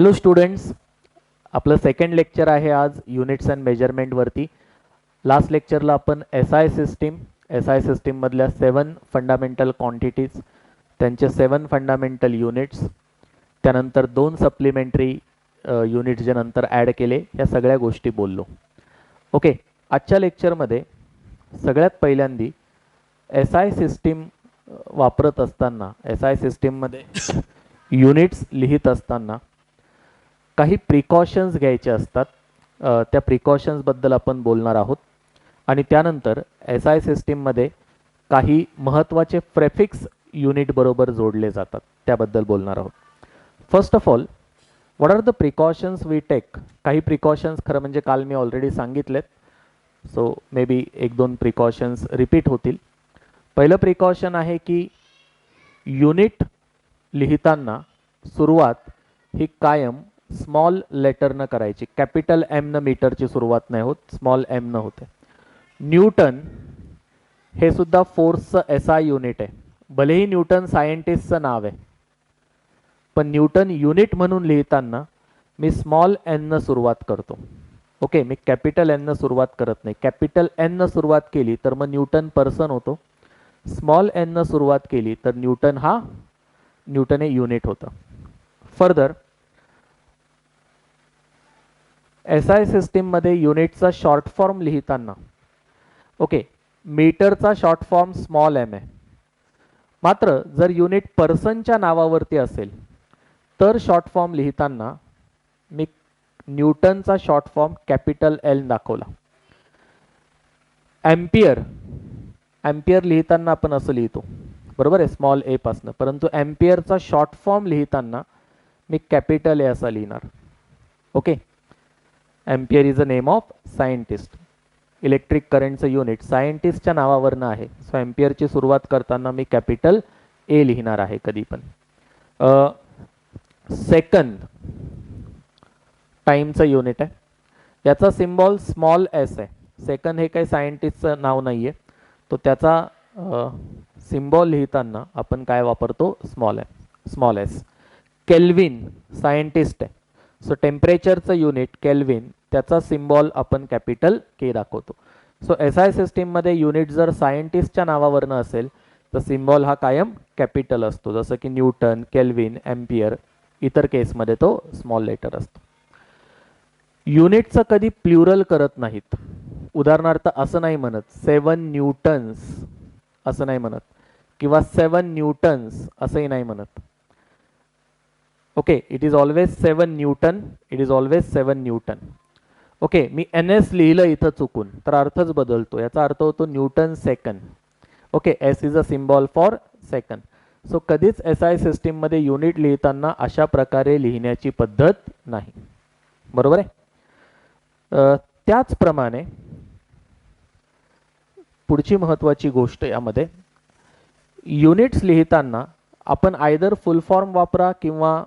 Hello students, आपलं second lecture आहे आज युनिट्स अँड मेजरमेंटवरती. लास्ट लेक्चरला आपण एस आय सिस्टीममधल्या 7 फंडामेंटल क्वांटिटीज, त्यांचे 7 फंडामेंटल युनिट्स, त्यानंतर 2 सप्लिमेंटरी युनिट्स जे नंतर ॲड केले, ह्या सगळ्या गोष्टी बोललो. ओके, आजच्या लेक्चरमध्ये सगळ्यात पहिल्यांदी एस आय सिस्टीम वापरत असताना, एस आय सिस्टीममध्ये युनिट्स लिहित असताना काही प्रिकॉशन्स घ्यायचे असतात. त्या प्रिकॉशन्सबद्दल आपण बोलणार आहोत. आणि त्यानंतर एस आय सिस्टीममध्ये काही महत्त्वाचे प्रेफिक्स युनिट बरोबर जोडले जातात, त्याबद्दल बोलणार आहोत. First of all, what are the precautions we take? काही प्रिकॉशन्स खरं म्हणजे काल मी ऑलरेडी सांगितलेत, so maybe 1-2 precautions repeat होतील. पहिलं प्रिकॉशन आहे की युनिट लिहिताना सुरुवात ही कायम स्मॉल लेटरनं करायची. कॅपिटल एमनं मीटरची सुरुवात नाही होत, स्मॉल एमनं होते. न्यूटन हे सुद्धा फोर्सचं एस आय युनिट आहे. भलेही न्यूटन सायंटिस्टचं नाव आहे, पण न्यूटन युनिट म्हणून लिहिताना मी स्मॉल एननं सुरुवात करतो. ओके, मी कॅपिटल एननं सुरुवात करत नाही. कॅपिटल एननं सुरुवात केली तर मग न्यूटन पर्सन होतो. स्मॉल एननं सुरुवात केली तर न्यूटन हे युनिट होतं. फर्दर, एस आय सिस्टीममध्ये युनिटचा शॉर्ट फॉर्म लिहिताना, ओके, मीटरचा शॉर्ट फॉर्म स्मॉल एम आहे. मात्र जर युनिट पर्सनच्या नावावरती असेल तर शॉर्ट फॉर्म लिहिताना मी न्यूटनचा शॉर्ट फॉर्म कॅपिटल एल दाखवला. ॲम्पियर लिहिताना आपण असं लिहितो, बरोबर आहे, स्मॉल ए पासनं. परंतु ॲम्पियरचा शॉर्ट फॉर्म लिहिताना मी कॅपिटल ए असा लिहिणार. Okay, ampere is a name of scientist. Electric करंटचं युनिट सायंटिस्टच्या नावावरनं आहे, सो ॲम्पियरची सुरुवात करताना मी कॅपिटल ए लिहिणार आहे कधी पण. सेकंद टाईमचं युनिट आहे, याचा सिम्बॉल स्मॉल एस आहे. सेकंद हे काही सायंटिस्टचं नाव नाही आहे, तो त्याचा सिम्बॉल लिहिताना आपण काय वापरतो? Small S. केल्विन सायंटिस्ट आहे, सो टेम्परेचरचं युनिट केल्विन, त्याचा सिम्बॉल आपण कॅपिटल के दाखवतो. सो एस आय सिस्टीममध्ये युनिट जर सायंटिस्टच्या नावावरनं असेल तर सिम्बॉल हा कायम कॅपिटल असतो, जसं की न्यूटन, केल्विन, ॲम्पियर. इतर केसमध्ये तो स्मॉल लेटर असतो. युनिटचं कधी प्लुरल करत नाहीत. उदाहरणार्थ असं नाही म्हणत 7 न्यूटन्स असं नाही म्हणत, किंवा 7 न्यूटन्स असंही नाही म्हणत. Okay, it is always 7 newton, it is always 7 newton. Okay, मी एन एस लिहिलं इथं चुकून तर अर्थच बदलतो, याचा अर्थ होतो newton second. Okay, S is a symbol for second. So कधीच एस आय सिस्टीममध्ये युनिट लिहिताना अशा प्रकारे लिहिण्याची पद्धत नाही, बरोबर आहे. त्याचप्रमाणे पुढची महत्त्वाची गोष्ट यामध्ये, युनिट्स लिहिताना आपण आयदर फुल फॉर्म वापरा किंवा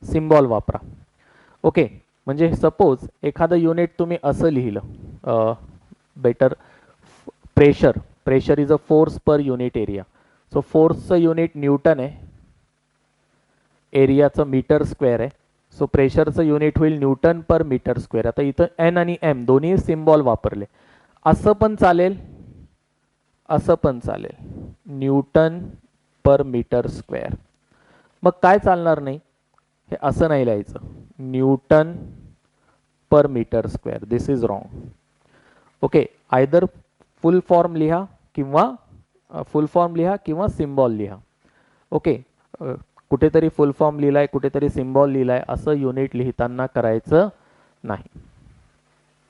सिम्बॉल वापरा. ओके, म्हणजे सपोज एखादं युनिट तुम्ही असं लिहिलं, better, pressure is a force per unit area. So फोर्सचं युनिट न्यूटन आहे, एरियाचं मीटर स्क्वेअर आहे, सो प्रेशरचं युनिट होईल न्यूटन पर मीटर स्क्वेअर. आता इथं एन आणि एम दोन्ही सिम्बॉल वापरले. असं पण चालेल, असं पण चालेल, न्यूटन पर मीटर स्क्वेअर. मग काय चालणार नाही? हे असं नाही लिहायचं, newton per metre square. This is wrong. Okay, either full form लिहा किंवा सिम्बॉल लिहा. ओके, कुठेतरी फुल फॉर्म लिहिलाय, कुठेतरी सिम्बॉल लिहिलाय, असं युनिट लिहिताना करायचं नाही.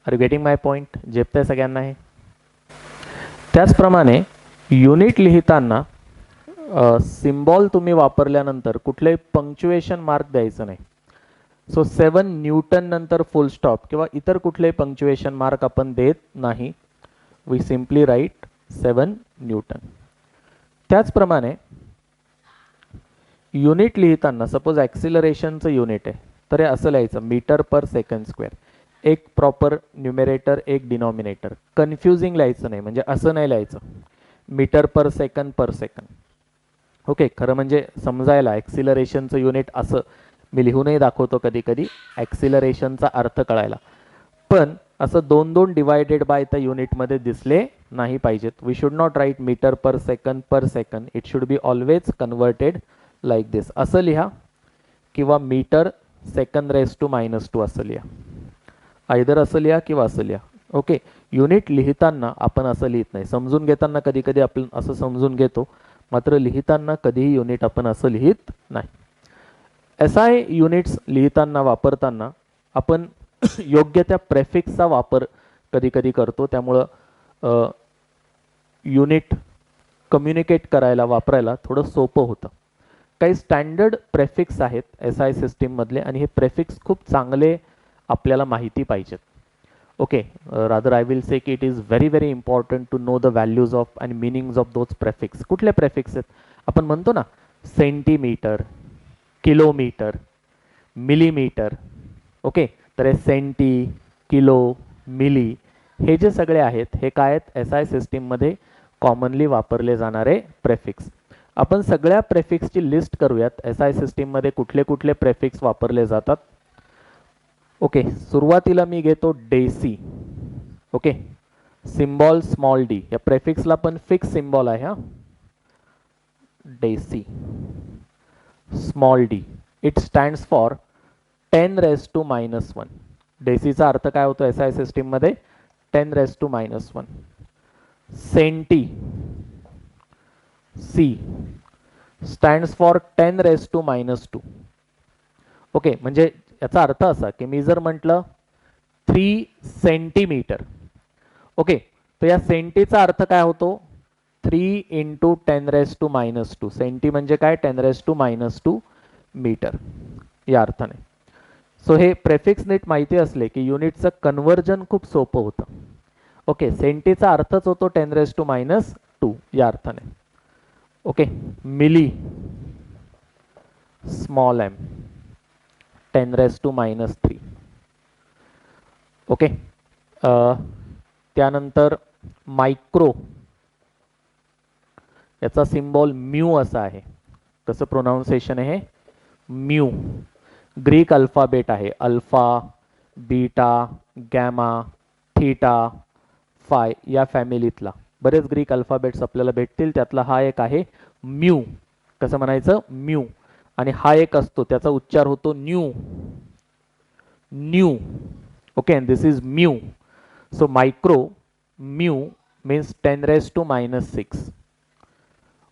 Are you getting my point? झेपतंय सगळ्यांना हे? त्याचप्रमाणे युनिट लिहिताना सिम्बॉल तुम्ही वापरल्यानंतर कुठलेही पंक्च्युएशन मार्क द्यायचं नाही. सो 7 न्यूटन नंतर फुल स्टॉप किंवा इतर कुठलेही पंक्च्युएशन मार्क आपण देत नाही. We simply write 7 newton. त्याचप्रमाणे युनिट लिहिताना सपोज ॲक्सिलरेशनचं युनिट आहे तर हे असं लिहायचं, मीटर पर सेकंड स्क्वेअर. एक प्रॉपर न्यूमेरेटर, एक डिनॉमिनेटर. कन्फ्युजिंग लिहायचं नाही, म्हणजे असं नाही लिहायचं मीटर पर सेकंड. ओके, खरं म्हणजे समजायला ॲक्सिलरेशनचं युनिट असं मी लिहूनही दाखवतो कधी कधी ॲक्सिलरेशनचा अर्थ कळायला. पण असं 2 डिवायडेड बाय त्या युनिटमध्ये दिसले नाही पाहिजेत. We should not write metre per second. It should be always converted like this. असं लिहा किंवा मीटर सेकंड रेस टू -2 असं लिहा. आयदर असं लिहा किंवा असं लिहा. ओके, युनिट लिहिताना आपण असं लिहित नाही. समजून घेताना कधी कधी आपण असं समजून घेतो, मात्र लिहिताना कधीही युनिट आपण असं लिहित नाही. SI युनिट्स लिहिताना वापरताना आपण योग्य त्या प्रेफिक्सचा वापर कधी कधी करतो. त्यामुळं युनिट कम्युनिकेट करायला वापरायला थोडं सोपं होतं. काही स्टँडर्ड प्रेफिक्स आहेत SI सिस्टीममधले आणि हे प्रेफिक्स खूप चांगले आपल्याला माहिती पाहिजेत. Okay, rather I will say की it is very important to know the values of and meanings of those prefix. कुठले प्रेफिक्स आहेत? आपण म्हणतो ना सेंटीमीटर, किलोमीटर, मिलीमीटर. ओके, तर हे सेंटी, किलो, मिली हे जे सगळे आहेत हे काय आहेत? SI सिस्टीममध्ये कॉमनली वापरले जाणारे प्रेफिक्स. आपण सगळ्या प्रेफिक्सची लिस्ट करूयात. SI सिस्टीममध्ये कुठले कुठले प्रेफिक्स वापरले जातात. ओके, सुरुवातीला मी घेतो deci. Okay, symbol small D. या प्रेफिक्सला पण फिक्स सिम्बॉल आहे हा, deci small D. It stands for 10⁻⁻1. डेसीचा अर्थ काय होतो SI सिस्टीममध्ये? 10⁻⁻1. Centi, C, stands for 10⁻². Okay, म्हणजे याचा अर्थ असा की मी जर म्हटलं 3 सेंटीमीटर, ओके, तर या सेंटीचा अर्थ काय होतो? 3 × 10⁻². सेंटी म्हणजे काय? 10⁻² मीटर या अर्थाने. सो हे प्रेफिक्स नीट माहिती असले की युनिटचं कन्वर्जन खूप सोपं होतं. ओके, सेंटीचा अर्थच होतो 10⁻² या अर्थाने. Okay, milli small M 10⁻³ okay. त्यानंतर मायक्रो, याचा सिम्बॉल म्यू असा आहे. कसं प्रोनाउन्सिएशन आहे? म्यू. ग्रीक अल्फाबेट आहे. Alpha, beta, gamma, theta, phi या फॅमिलीतला बरेच ग्रीक अल्फाबेट्स आपल्याला भेटतील. त्यातला हा एक आहे म्यू. कसं म्हणायचं? म्यू. आणि हा एक असतो त्याचा उच्चार होतो new. New. Okay, and this is mu. So micro mu means 10⁻⁻6.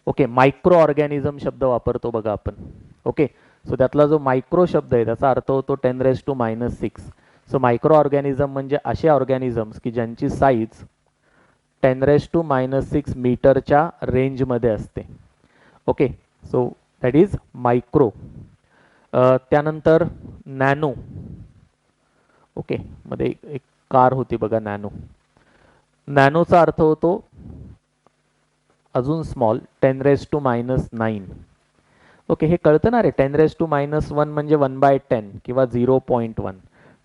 Okay, micro organism शब्द वापरतो बघा आपण. ओके, सो त्यातला जो मायक्रो शब्द आहे त्याचा अर्थ होतो 10⁻⁻6. सो मायक्रो ऑर्गॅनिझम म्हणजे असे ऑर्गॅनिझम्स की ज्यांची साईज 10⁻⁻6 मीटरच्या रेंजमध्ये असते. Okay, so that is micro. त्यानंतर नॅनो. ओके, मध्ये एक कार होती बघा नॅनो. नॅनोचा अर्थ होतो अजून स्मॉल 10⁻⁻9. ओके, हे कळतं ना रे. 10⁻⁻1 म्हणजे 1/10 किंवा 0.1.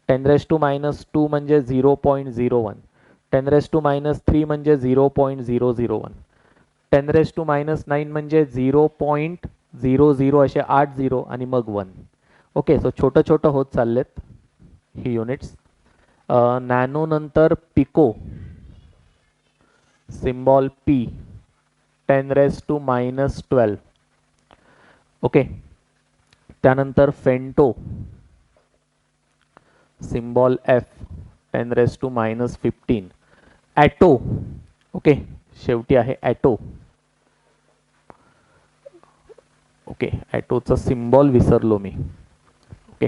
10⁻⁻2 म्हणजे 0.01. 10⁻⁻3 म्हणजे 0.001. 10⁻⁻9 म्हणजे 0.00 असे 8 0 आणि मग 1. ओके, सो छोटं छोटं होत चाललेत ही युनिट्स. नॅनो नंतर पिको, सिम्बॉल पी 10⁻⁻12. ओके, त्यानंतर फेंटो, सिम्बॉल एफ 10⁻⁻15. ॲटो. ओके, शेवटी आहे ॲटो. ओके, ॲटोचा सिम्बॉल विसरलो मी. ओके,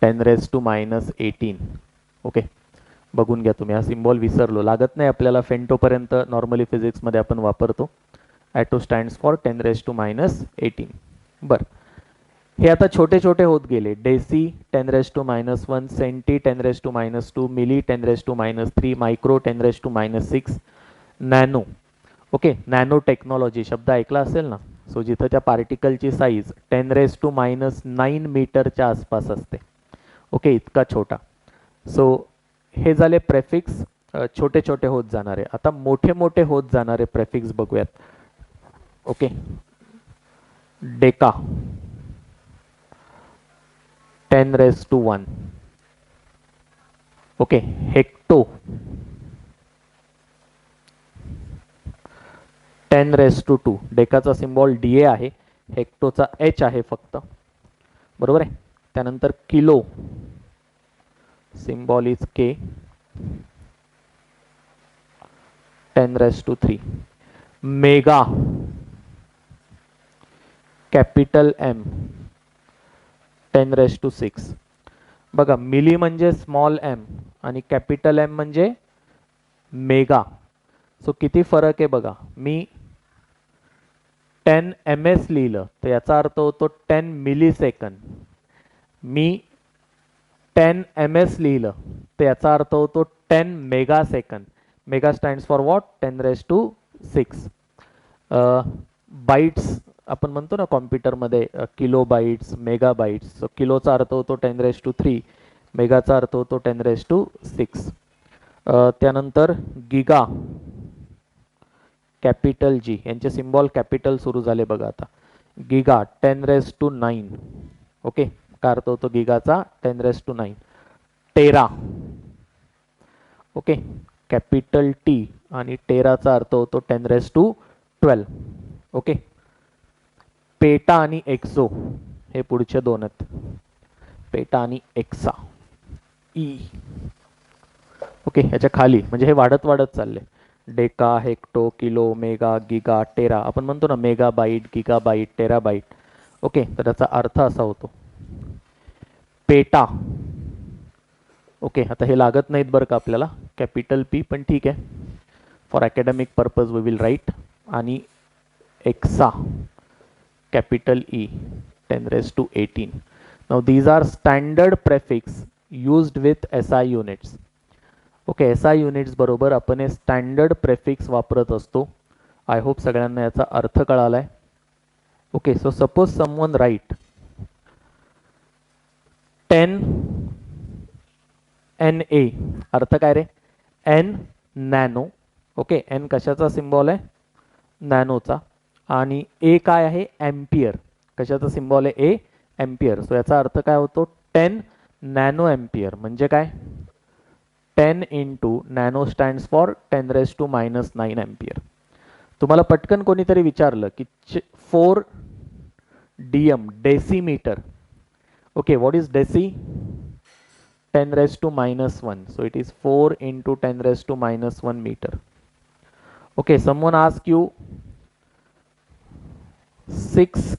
10⁻⁻18. ओके, बघून घ्या तुम्ही. हा सिम्बॉल विसरलो, लागत नाही आपल्याला. फेंटोपर्यंत नॉर्मली फिजिक्समध्ये आपण वापरतो. Atto stands for 10⁻⁻18. बरं, हे आता छोटे छोटे होत गेले. Deci 10⁻⁻1, centi 10⁻⁻2, milli 10⁻⁻3, micro 10⁻⁻6, nano. Okay, nano technology शब्द ऐकला असेल ना. सो जिथं त्या पार्टिकलची साईज 10⁻⁹ मीटरच्या आसपास असते. ओके, इतका छोटा. सो हे झाले प्रेफिक्स छोटे छोटे होत जाणारे. आता मोठे मोठे होत जाणारे प्रेफिक्स बघूयात. Okay, deca, 10⁻⁴. Okay, hecto 10⁻². डेकाचा सिम्बॉल DA आहे, हेक्टोचा H आहे फक्त, बरोबर आहे. त्यानंतर kilo symbol is K 10⁻³ mega capital M 10⁻⁶. बघा, मिली म्हणजे स्मॉल m आणि कॅपिटल M म्हणजे मेगा. सो किती फरक आहे बघा. मी 10 ms लिहिलं तर याचा अर्थ होतो 10 मिलीसेकंद. मी 10 ms लिहिलं तर याचा अर्थ होतो 10 mega second. Mega stands for what? 10⁻⁶. Bytes आपण म्हणतो ना कॉम्प्युटरमध्ये, kilo bytes, mega bytes. So किलोचा अर्थ होतो 10⁻³ मेगाचा अर्थ होतो 10⁻⁶. त्यानंतर गिगा कॅपिटल G, यांचे सिम्बॉल कॅपिटल सुरू झाले बघा. आता गिगा 10⁻⁹. ओके, काय अर्थ होतो गिगाचा? 10⁻⁹. टेरा, ओके, कॅपिटल T आणि टेराचा अर्थ होतो 10⁻12. ओके, पेटा आणि एक्सो हे पुढचे दोन आहेत. पेटा आणि एक्सा E. ओके, ह्याच्या खाली म्हणजे हे वाढत वाढत चालले. Deca, hecto, kilo, mega, giga, tera. आपण म्हणतो ना mega byte, giga byte, tera byte. Okay, तर त्याचा अर्थ असा होतो पेटा. ओके, आता हे लागत नाहीत बरं का आपल्याला, कॅपिटल P, पण ठीक आहे, for academic purpose we will write. आणि exa capital E 10⁻18. Now these are standard prefix used with SI units. ओके, SI युनिट्स बरोबर आपण हे स्टँडर्ड प्रेफिक्स वापरत असतो. आय होप सगळ्यांना याचा अर्थ कळालाय. Okay, so suppose someone write 10 NA. अर्थ काय रे? N nano. ओके, N कशाचा सिम्बॉल आहे? नॅनोचा. आणि A काय आहे? एम्पियर. कशाचा सिम्बॉल आहे? A, ampere. सो याचा अर्थ काय होतो? 10 नॅनो एम्पियर. म्हणजे काय? 10 into nano stands for 10⁻⁻9 ampere. तुम्हाला पटकन कोणीतरी विचारलं की 4 DM decimetre. Okay, what is deci? 10⁻⁻1. So it is 4 into 10⁻⁻1 metre. Okay, someone ask you 6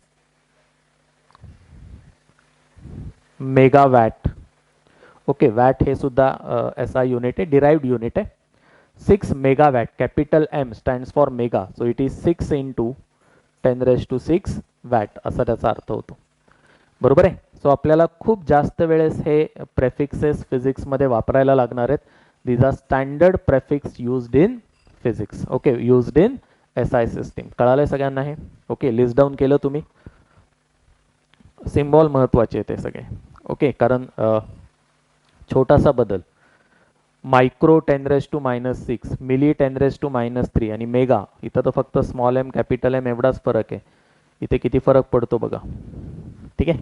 megawatt. Okay, watt हे सुद्धा SI युनिट आहे, डिराइव्ड युनिट आहे. 6 megawatt, capital M stands for mega. So it is 6 into 10⁻⁶ watt, असा त्याचा अर्थ होतो. बरोबर आहे. सो आपल्याला खूप जास्त वेळेस हे प्रेफिक्सेस फिजिक्समध्ये वापरायला लागणार आहेत. These are standard prefix used in physics. Okay, used in SI system. कळालंय सगळ्यांना हे? ओके, लिस्ट डाऊन केलं तुम्ही? सिम्बॉल महत्वाचे ते सगळे. ओके, कारण छोटासा बदल, मायक्रो 10⁻⁻6, मिली 10⁻⁻3 आणि मेगा, इथं तर फक्त स्मॉल M कॅपिटल M एवढाच फरक आहे. इथे किती फरक पडतो बघा. ठीक आहे.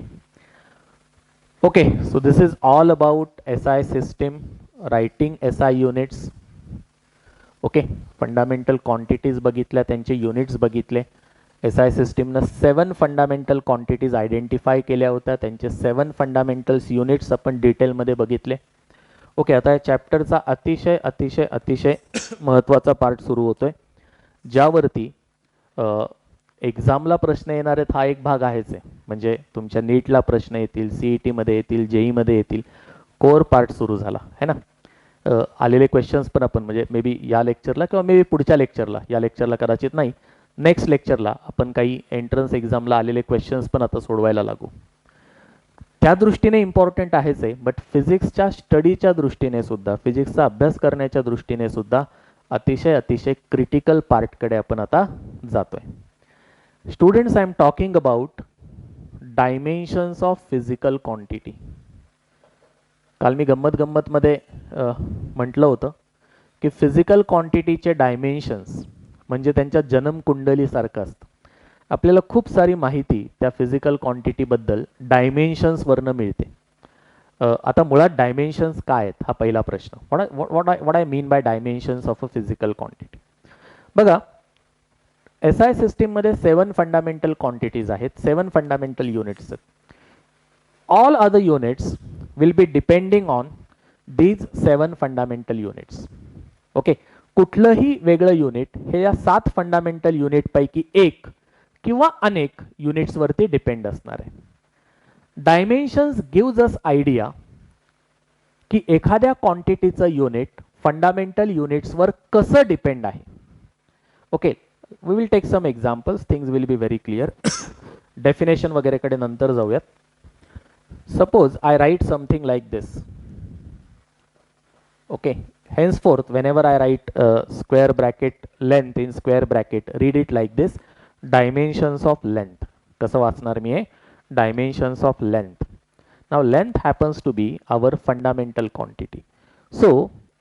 Okay, so this is all about SI system, writing SI units. Okay, fundamental quantities बघितल्या, त्यांचे युनिट्स बघितले. SI सिस्टीमनं 7 फंडामेंटल क्वांटिटीज आयडेंटिफाय केल्या होत्या, त्यांचे 7 फंडामेंटल्स युनिट्स आपण डिटेलमध्ये बघितले. ओके, आता या चॅप्टरचा अतिशय अतिशय अतिशय महत्त्वाचा पार्ट सुरू होतोय, ज्यावरती एक्झामला प्रश्न येणार आहेत. हा एक भाग आहेच आहे, म्हणजे तुमच्या नीटला प्रश्न येतील, CET मध्ये येतील, JEE मध्ये येतील. कोर पार्ट सुरू झाला है ना. आलेले क्वेश्चन्स पण आपण म्हणजे मे बी या लेक्चरला किंवा मे बी पुढच्या लेक्चरला, या लेक्चरला कदाचित नाही, नेक्स्ट लेक्चरला आपण काही एंट्रन्स एक्झामला आलेले क्वेश्चन्स पण आता सोडवायला लागू. त्या दृष्टीने इम्पॉर्टंट आहेच आहे, बट फिजिक्सच्या स्टडीच्या दृष्टीने सुद्धा, फिजिक्सचा अभ्यास करण्याच्या दृष्टीने सुद्धा अतिशय अतिशय क्रिटिकल पार्टकडे आपण आता जातोय. Students, I am talking about dimensions of physical quantity. काल मी गंमतमध्ये म्हटलं होतं की फिजिकल क्वांटिटीचे डायमेन्शन्स म्हणजे त्यांच्या जन्मकुंडलीसारखं असतं. आपल्याला खूप सारी माहिती त्या फिजिकल क्वांटिटीबद्दल डायमेन्शन्सवरनं मिळते. आता मुळात डायमेन्शन्स काय आहेत हा पहिला प्रश्न. What I mean by dimensions of a physical quantity. बघा, SI सिस्टीममध्ये 7 फंडामेंटल क्वांटिटीज आहेत, 7 फंडामेंटल युनिट्स आहेत. All other units will be depending on these 7 fundamental units. Okay, कुठलंही वेगळं युनिट हे या 7 फंडामेंटल युनिट पैकी एक किंवा अनेक युनिट्स वरती डिपेंड असणार आहे. डायमेन्शन्स गिव्ज अस आयडिया की एखाद्या क्वांटिटीचं युनिट फंडामेंटल युनिट्सवर कसं डिपेंड आहे. Okay, we will take some examples, things will be very clear. Definition वगैरेकडे नंतर जाऊयात. Suppose I write something like this. Okay, henceforth whenever I write square bracket length in square bracket, read it like this: dimensions of length. कसं वाचणार मी हे? Dimensions of length. Now length happens to be our fundamental quantity. So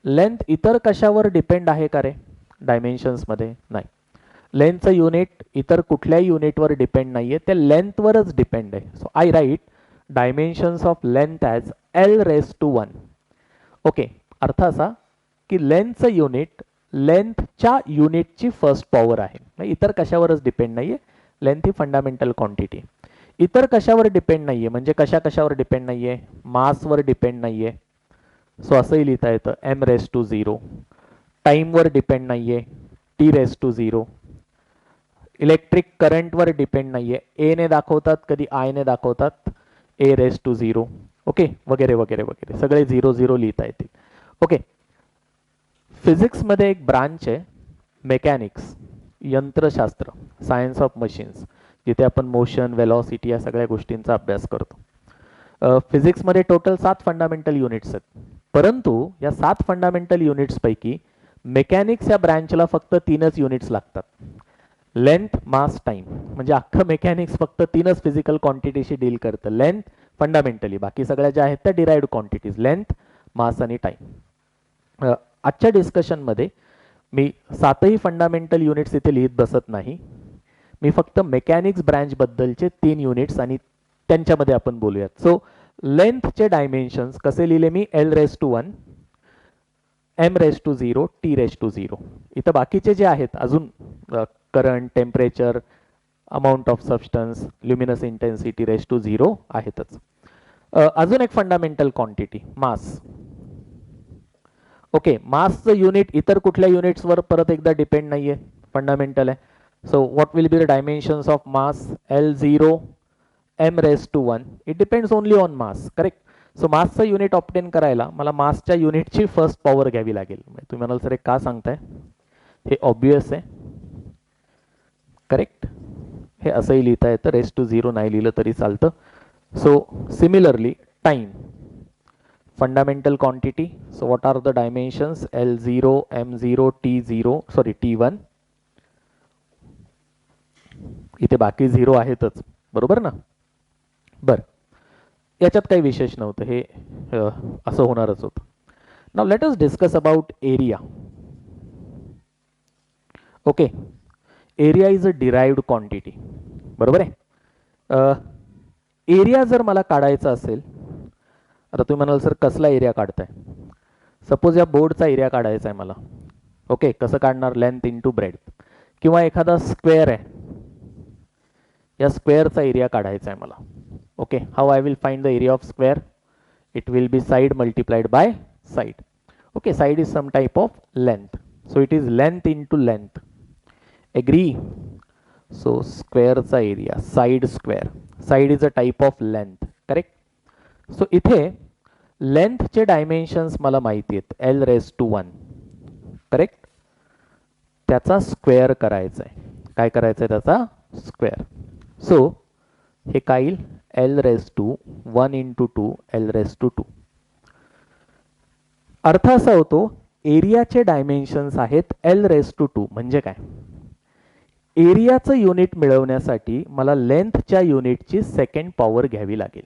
length इतर कशावर depend आहे का रे dimensions मध्ये? नाही. लेंथचं unit इतर कुठल्याही युनिटवर डिपेंड नाहीये, ते लेंथवरच डिपेंड आहे. So I write dimensions of length as L raised to 1. Okay, अर्थ असा की लेंथचं युनिट लेंथच्या युनिटची फर्स्ट पॉवर आहे, म्हणजे इतर कशावरच डिपेंड नाहीये. लेंथ ही फंडामेंटल क्वांटिटी. इतर कशावर डिपेंड नाहीये म्हणजे कशावर डिपेंड नाहीये? मासवर डिपेंड नाहीये. सो असंही लिहिता येतं M raised to 0. टाईमवर डिपेंड नाहीये, T raised to 0. इलेक्ट्रिक करंटवर डिपेंड नाहीये, ए ने दाखवतात कधी आय ने दाखवतात, A raised to 0. ओके, वगैरे वगैरे वगैरे सगळे 0 0 लिहिता येतील. ओके, फिजिक्समध्ये एक ब्रांच आहे मेकॅनिक्स, यंत्रशास्त्र, सायन्स ऑफ मशीन्स, जिथे आपण मोशन, वेलॉसिटी या सगळ्या गोष्टींचा अभ्यास करतो. फिजिक्समध्ये टोटल 7 फंडामेंटल युनिट्स आहेत, परंतु या 7 फंडामेंटल युनिट्स पैकी मेकॅनिक्स या ब्रँचला फक्त 3च युनिट्स लागतात: लेंथ, मास, टाइम. म्हणजे अख्खं मेकॅनिक्स फक्त 3च फिजिकल क्वांटिटीशी डील करतं. लेंथ फंडामेंटली, बाकी सगळ्या ज्या आहेत त्या डिराइव्ड क्वांटिटीज, लेंथ, मास आणि टाइम. आजच्या डिस्कशनमध्ये मी 7ही फंडामेंटल युनिट्स इथे लिहित बसत नाही. मी फक्त मेकॅनिक्स ब्रँच बद्दलचे 3 युनिट्स आणि त्यांच्यामध्ये आपण बोलूयात. सो लेंथचे डायमेन्शन्स कसे लिहिले मी? L raised to 1, M raised to 0, T raised to 0. इथं बाकीचे जे आहेत अजून current, temperature, amount of substance, luminous intensity raised to 0 आहेतच. अजून एक फंडामेंटल क्वांटिटी मास. ओके, मासचं युनिट इतर कुठल्या युनिट्सवर परत एकदा डिपेंड नाहीये, फंडामेंटल आहे. So what will be the dimensions of mass? L0, M raised to 1. It depends only on mass, correct. So मासचं युनिट ऑप्टेन करायला मला मासच्या युनिटची फर्स्ट पॉवर घ्यावी लागेल. तुम्ही म्हणाल सर का सांगताय? हे ऑब्वियस आहे, करेक्ट. हे असंही लिहिता येतं, रेस टू 0 नाही लिहिलं तरी चालतं. So similarly time, fundamental quantity. So what are the dimensions? L0, M0, T0, sorry T1. इथे बाकी 0 आहेतच, बरोबर ना? बर, याच्यात काही विशेष नव्हतं, हे असं होणारच होतं. Now let us discuss about area. Okay, area is a derived quantity, बरोबर आहे. एरिया जर मला काढायचा असेल, आता तुम्ही म्हणाल सर कसला एरिया काढताय? सपोज या बोर्डचा एरिया काढायचा आहे मला. ओके, कसं काढणार? Length into breadth. किंवा एखादा स्क्वेअर आहे, या स्क्वेअरचा एरिया काढायचा आहे मला. Okay, how I will find the area of square? It will be side multiplied by side. Okay, side is some type of length, so it is length into length. Agree? So स्क्वेअरचा area, side square, side is a type of length, correct. So इथे लेंथचे dimensions मला माहिती आहेत, L raised to 1, correct. त्याचा square करायचा आहे. काय करायचं आहे? त्याचा स्क्वेअर. सो हे काय येईल? L raised to 1 into 2, L raised to 2. अर्थ असा होतो, एरियाचे डायमेन्शन्स आहेत L raised to 2. म्हणजे काय? एरियाचं युनिट मिळवण्यासाठी मला लेंथच्या युनिटची सेकंड पॉवर घ्यावी लागेल.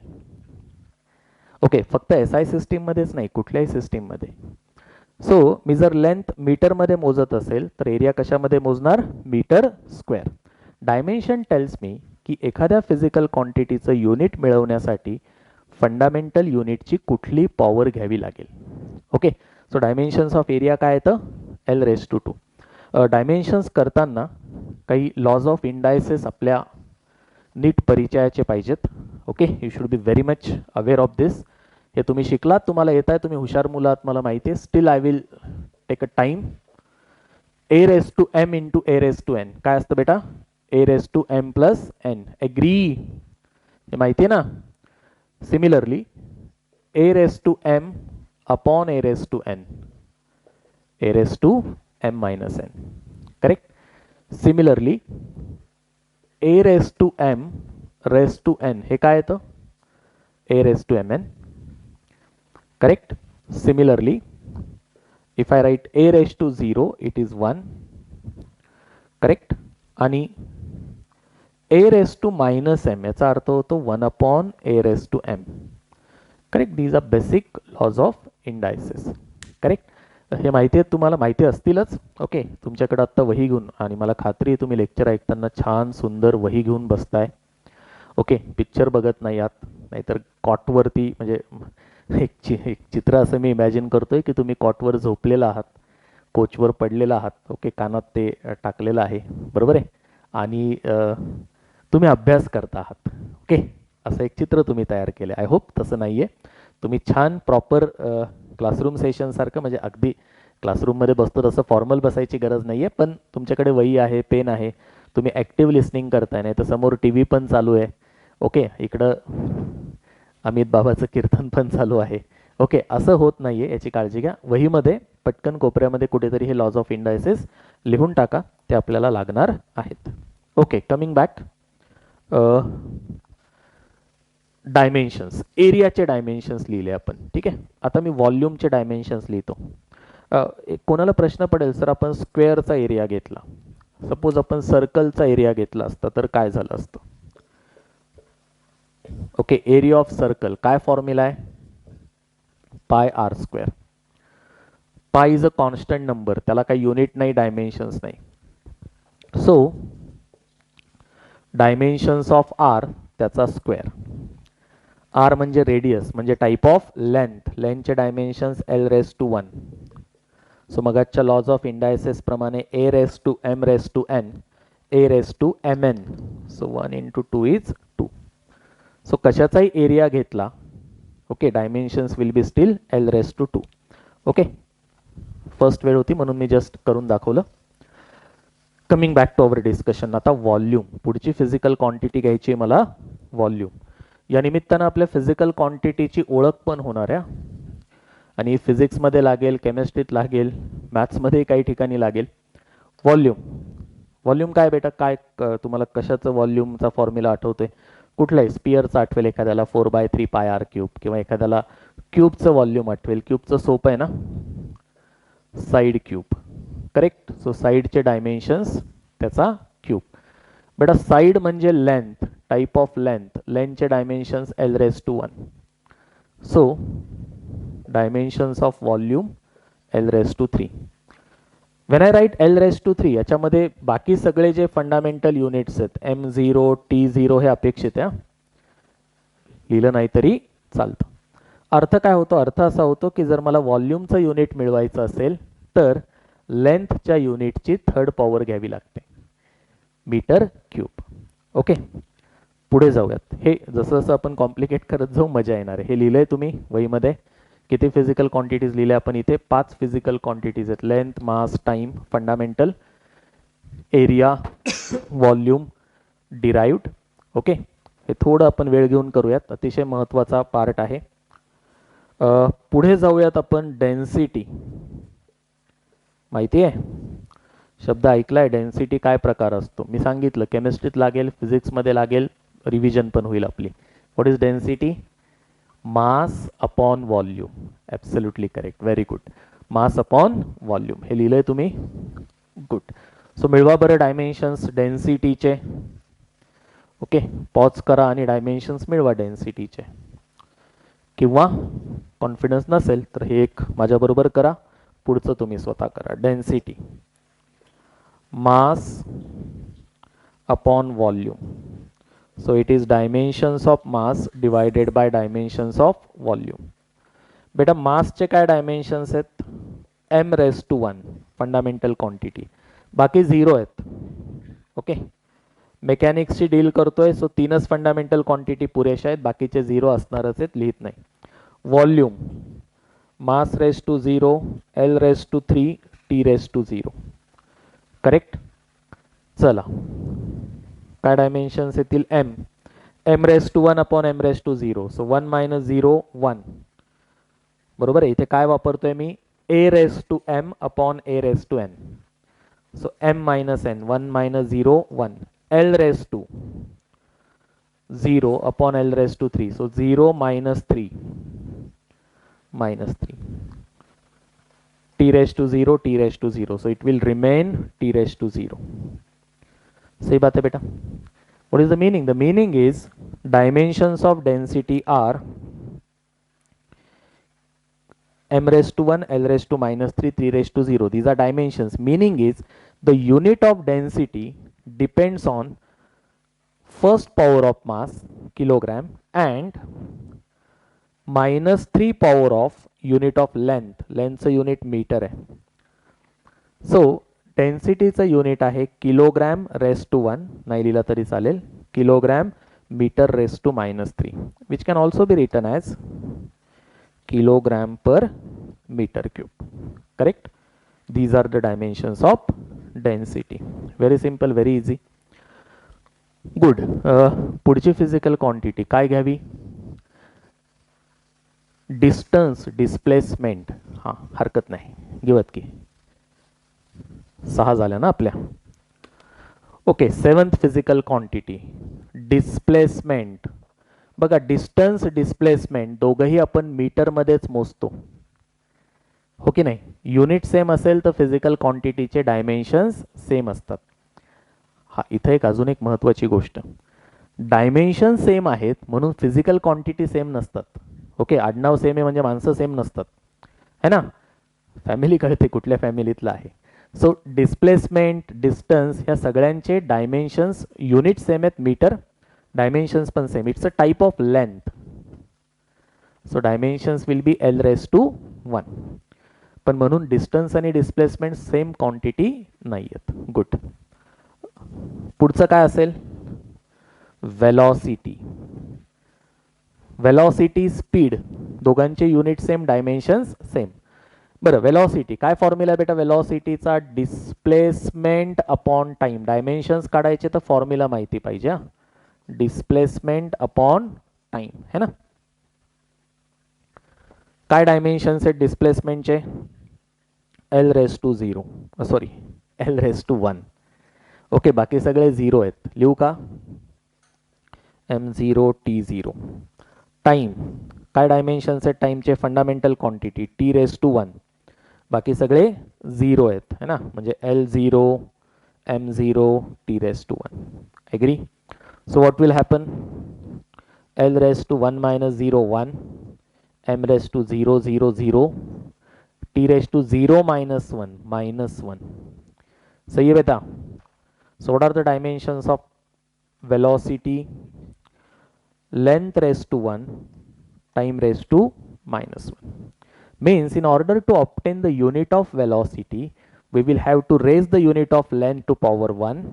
ओके, फक्त SI सिस्टीममध्येच नाही, कुठल्याही सिस्टीममध्ये. सो मी जर लेंथ मीटरमध्ये मोजत असेल तर एरिया कशामध्ये मोजणार? Metre square. Dimension tells me की एखाद्या फिजिकल क्वांटिटीचं युनिट मिळवण्यासाठी फंडामेंटल युनिटची कुठली पॉवर घ्यावी लागेल. Okay, so dimensions of area काय येतं, L⁻². डायमेन्शन्स करताना काही लॉज ऑफ इंडायसेस आपल्या नीट परिचयाचे पाहिजेत. Okay, you should be very much aware of this. हे तुम्ही शिकलात, तुम्हाला येत आहे, तुम्ही हुशार मुलं आहात मला माहिती आहे. Still I will take a time. A⁻m into A⁻n काय असतं बेटा, A⁻m प्लस n. एग्री, हे माहिती आहे ना. Similarly A⁻m upon A⁻n, A⁻m minus n. Correct. Similarly A⁻m⁻n हे काय येतं, A⁻mn. Correct. Similarly if I write A⁻0 it is 1. Correct. आणि A⁻m याचा अर्थ होतो 1 upon A⁻m. Correct. These are basic laws of indices. Correct. हे माहिती आहेत तुम्हाला, माहिती असतीलच. ओके, तुमच्याकडे आत्ता वही घेऊन, आणि मला खात्री आहे तुम्ही लेक्चर ऐकताना छान सुंदर वही घेऊन बसताय. ओके, पिक्चर बघत नाही आहात, नाहीतर कॉटवरती, म्हणजे एक चित्र असं मी इमॅजिन करतोय की तुम्ही कॉटवर झोपलेला आहात, कोचवर पडलेला आहात. ओके, कानात ते टाकलेलं आहे, बरोबर आहे, आणि तुम्ही अभ्यास करता आहात. ओके, असं एक चित्र तुम्ही तयार केलं. आय होप तसं नाही आहे. तुम्ही छान प्रॉपर क्लासरूम सेशनसारखं, म्हणजे अगदी क्लासरूममध्ये बसतो तसं फॉर्मल बसायची गरज नाही आहे, पण तुमच्याकडे वही आहे, पेन आहे, तुम्ही ॲक्टिव्ह लिसनिंग करताय, नाही तर समोर टी व्ही पण चालू आहे. ओके, इकडं अमित बाबाचं कीर्तन पण चालू आहे. ओके, असं होत नाही आहे, याची काळजी घ्या. वहीमध्ये पटकन कोपऱ्यामध्ये कुठेतरी हे लॉज ऑफ इंडायसेस लिहून टाका, ते आपल्याला लागणार आहेत. Okay, coming back. डायमेन्शन्स, एरियाचे डायमेन्शन्स लिहिले आपण. ठीक आहे, आता मी व्हॉल्यूमचे डायमेन्शन्स लिहितो. कोणाला प्रश्न पडेल, सर आपण स्क्वेअरचा एरिया घेतला, सपोज आपण सर्कलचा एरिया घेतला असता तर काय झालं असतं. ओके, एरिया ऑफ सर्कल काय फॉर्म्युला आहे, πr². पाय इज अ कॉन्स्टंट नंबर, त्याला काही युनिट नाही, डायमेन्शन्स नाही. सो डायमेन्शन्स ऑफ आर त्याचा स्क्वेअर. आर म्हणजे रेडियस, म्हणजे टाईप ऑफ लेंथ, लेंथचे डायमेन्शन्स L⁻1. सो मगाच्या लॉज ऑफ इंडायसेस प्रमाणे A⁻m⁻n, A⁻mn. So 1 into 2 is 2. So कशाचाही एरिया घेतला, okay, dimensions will be still L⁻2. Okay, first वेळ होती म्हणून मी जस्ट करून दाखवलं. Coming back to our discussion. आता व्हॉल्यूम, पुढची फिजिकल क्वांटिटी घ्यायची मला, व्हॉल्यूम. या निमित्तानं आपल्या फिजिकल क्वांटिटीची ओळख पण होणार आहे, आणि फिजिक्समध्ये लागेल, केमिस्ट्रीत लागेल, मॅथ्समध्ये काही ठिकाणी लागेल. व्हॉल्यूम, व्हॉल्यूम काय बेटा, काय तुम्हाला कशाचं व्हॉल्यूमचा फॉर्म्युला आठवतोय, कुठलाही स्पिअरचा आठवेल एखाद्याला 4/3 πr³ किंवा एखाद्याला क्यूबचं व्हॉल्यूम आठवेल. क्यूबचं सोपं आहे ना, साईड क्यूब. करेक्ट. सो साईडचे डायमेन्शन्स त्याचा क्यूब. बेटा साईड म्हणजे लेंथ, टाईप ऑफ लेंथ, लेंथचे dimensions L⁻1. So dimensions of volume L⁻3. When I write L⁻3, याच्यामध्ये बाकी सगळे जे फंडामेंटल युनिट्स आहेत, M0, T0 हे अपेक्षित आहे. लिहिलं नाही तरी चालतं. अर्थ काय होतो, अर्थ असा होतो की जर मला व्हॉल्यूमचं युनिट मिळवायचं असेल तर लेंथच्या युनिटची थर्ड पॉवर घ्यावी लागते, मीटर क्यूब. ओके, पुढे जाऊयात. हे जसं जसं आपण कॉम्प्लिकेट करत जाऊ मजा येणार आहे. हे लिहिलंय तुम्ही वहीमध्ये. किती फिजिकल क्वांटिटीज लिहिल्या आपण इथे, 5 फिजिकल क्वांटिटीज आहेत. Length, mass, time, fundamental, area, volume, derived. Okay, हे थोडं आपण वेळ घेऊन करूयात, अतिशय महत्त्वाचा पार्ट आहे. पुढे जाऊयात आपण. डेन्सिटी माहिती आहे, शब्द ऐकलाय. डेन्सिटी काय प्रकार असतो मी सांगितलं, केमिस्ट्रीत लागेल, फिजिक्समध्ये लागेल, रिव्हिजन पण होईल आपली. What is density, mass upon volume. Absolutely correct, very good. Mass upon volume हे लिहिलंय तुम्ही, गुड. सो मिळवा बरं डायमेन्शन्स डेन्सिटीचे. ओके, पॉज करा आणि डायमेन्शन्स मिळवा डेन्सिटीचे. किंवा कॉन्फिडन्स नसेल तर हे एक माझ्याबरोबर करा, पुढचं तुम्ही स्वतः करा. Density, mass upon volume. So it is dimensions of mass divided by dimensions of volume. बेटा मासचे काय डायमेन्शन्स आहेत? m raise to 1 fundamental quantity, बाकी 0 आहेत. ओके, मेकॅनिक्सची डील करतोय सो 3च फंडामेंटल क्वांटिटी पुरेशा आहेत, बाकीचे 0 असणारच आहेत, लिहित नाही. Volume mass raise to 0, l raise to 3, t raise to 0. Correct. चला काय डायमेन्शन्स येतील? m raise to 1 upon m raise to 0. So 1 minus 0 1. बरोबर आहे. इथे काय वापरतोय मी? a raise to m upon a raise to n. So m minus n, 1 minus 0 1. l raise to 0 upon l raised to 3. So 0 minus 3 minus 3. T raised to 0, t raised to 0. So it will remain t raised to 0. सही बात है बेटा. What is the meaning? The meaning is dimensions of density are m raised to 1, l raised to minus 3, 3 raised to 0. These are dimensions. Meaning is the unit of density depends on first power of mass kilogram and minus 3 power of unit of length. लेंथचं unit metre आहे. So डेन्सिटीचं unit आहे kilogram raise to 1, नाही लिहिला तरी चालेल, kilogram metre raise to minus 3, which can also be written as kilogram per metre cube. Correct. These are the dimensions of density. Very simple, very easy. Good. पुढची physical क्वांटिटी काय घ्यावी? Distance displacement. हां, हरकत नाही, घेऊयात की 6 झाल्या ना आपल्या. Okay, 7th physical quantity displacement. बघा, डिस्टन्स डिस्प्लेसमेंट दोघंही आपण मीटरमध्येच मोजतो, हो की नाही? युनिट सेम असेल तर फिजिकल क्वांटिटीचे डायमेन्शन्स सेम असतात. हा इथे एक अजून एक महत्त्वाची गोष्ट, डायमेन्शन सेम आहेत म्हणून फिजिकल क्वांटिटी सेम नसतात. ओके, आडनाव सेम आहे म्हणजे माणसं सेम नसतात, है ना? फॅमिली कळते कुठल्या फॅमिलीतला आहे. सो डिस्प्लेसमेंट, डिस्टन्स ह्या सगळ्यांचे डायमेन्शन्स युनिट सेम आहेत, मीटर, डायमेन्शन्स पण same. It's a type of length. So dimensions will be l raise to 1. पण म्हणून डिस्टन्स आणि डिस्प्लेसमेंट सेम क्वांटिटी नाही आहेत. गुड. पुढचं काय असेल? वेलॉसिटी. वेलॉसिटी, स्पीड, दोघांचे युनिट सेम, डायमेन्शन्स सेम. बरं, वेलॉसिटी काय फॉर्म्युला बेटा? वेलॉसिटीचा डिस्प्लेसमेंट अपॉन टाइम. डायमेन्शन्स काढायचे तर फॉर्म्युला माहिती पाहिजे. डिस्प्लेसमेंट अपॉन टाइम, है ना? काय डायमेन्शन्स आहेत डिस्प्लेसमेंटचे? l raise to 0, sorry l raise to 1. Okay, बाकी सगळे 0 आहेत. लिहू का? m0 t0. टाइम काय डायमेन्शन्स आहेत टाइमचे? Fundamental quantity t raise to 1, बाकी सगळे 0 आहेत, है ना? म्हणजे l0 m0 t raise to 1. Agree? So what will happen? l raise to 1 minus 0 1, m raise to 0 0 0, t raise to 0 minus 1 minus 1. सही है बेटा? So what are the dimensions of velocity? Length raised to 1, time raised to minus 1. Means in order to obtain the unit of velocity, we will have to raise the unit of length to power 1,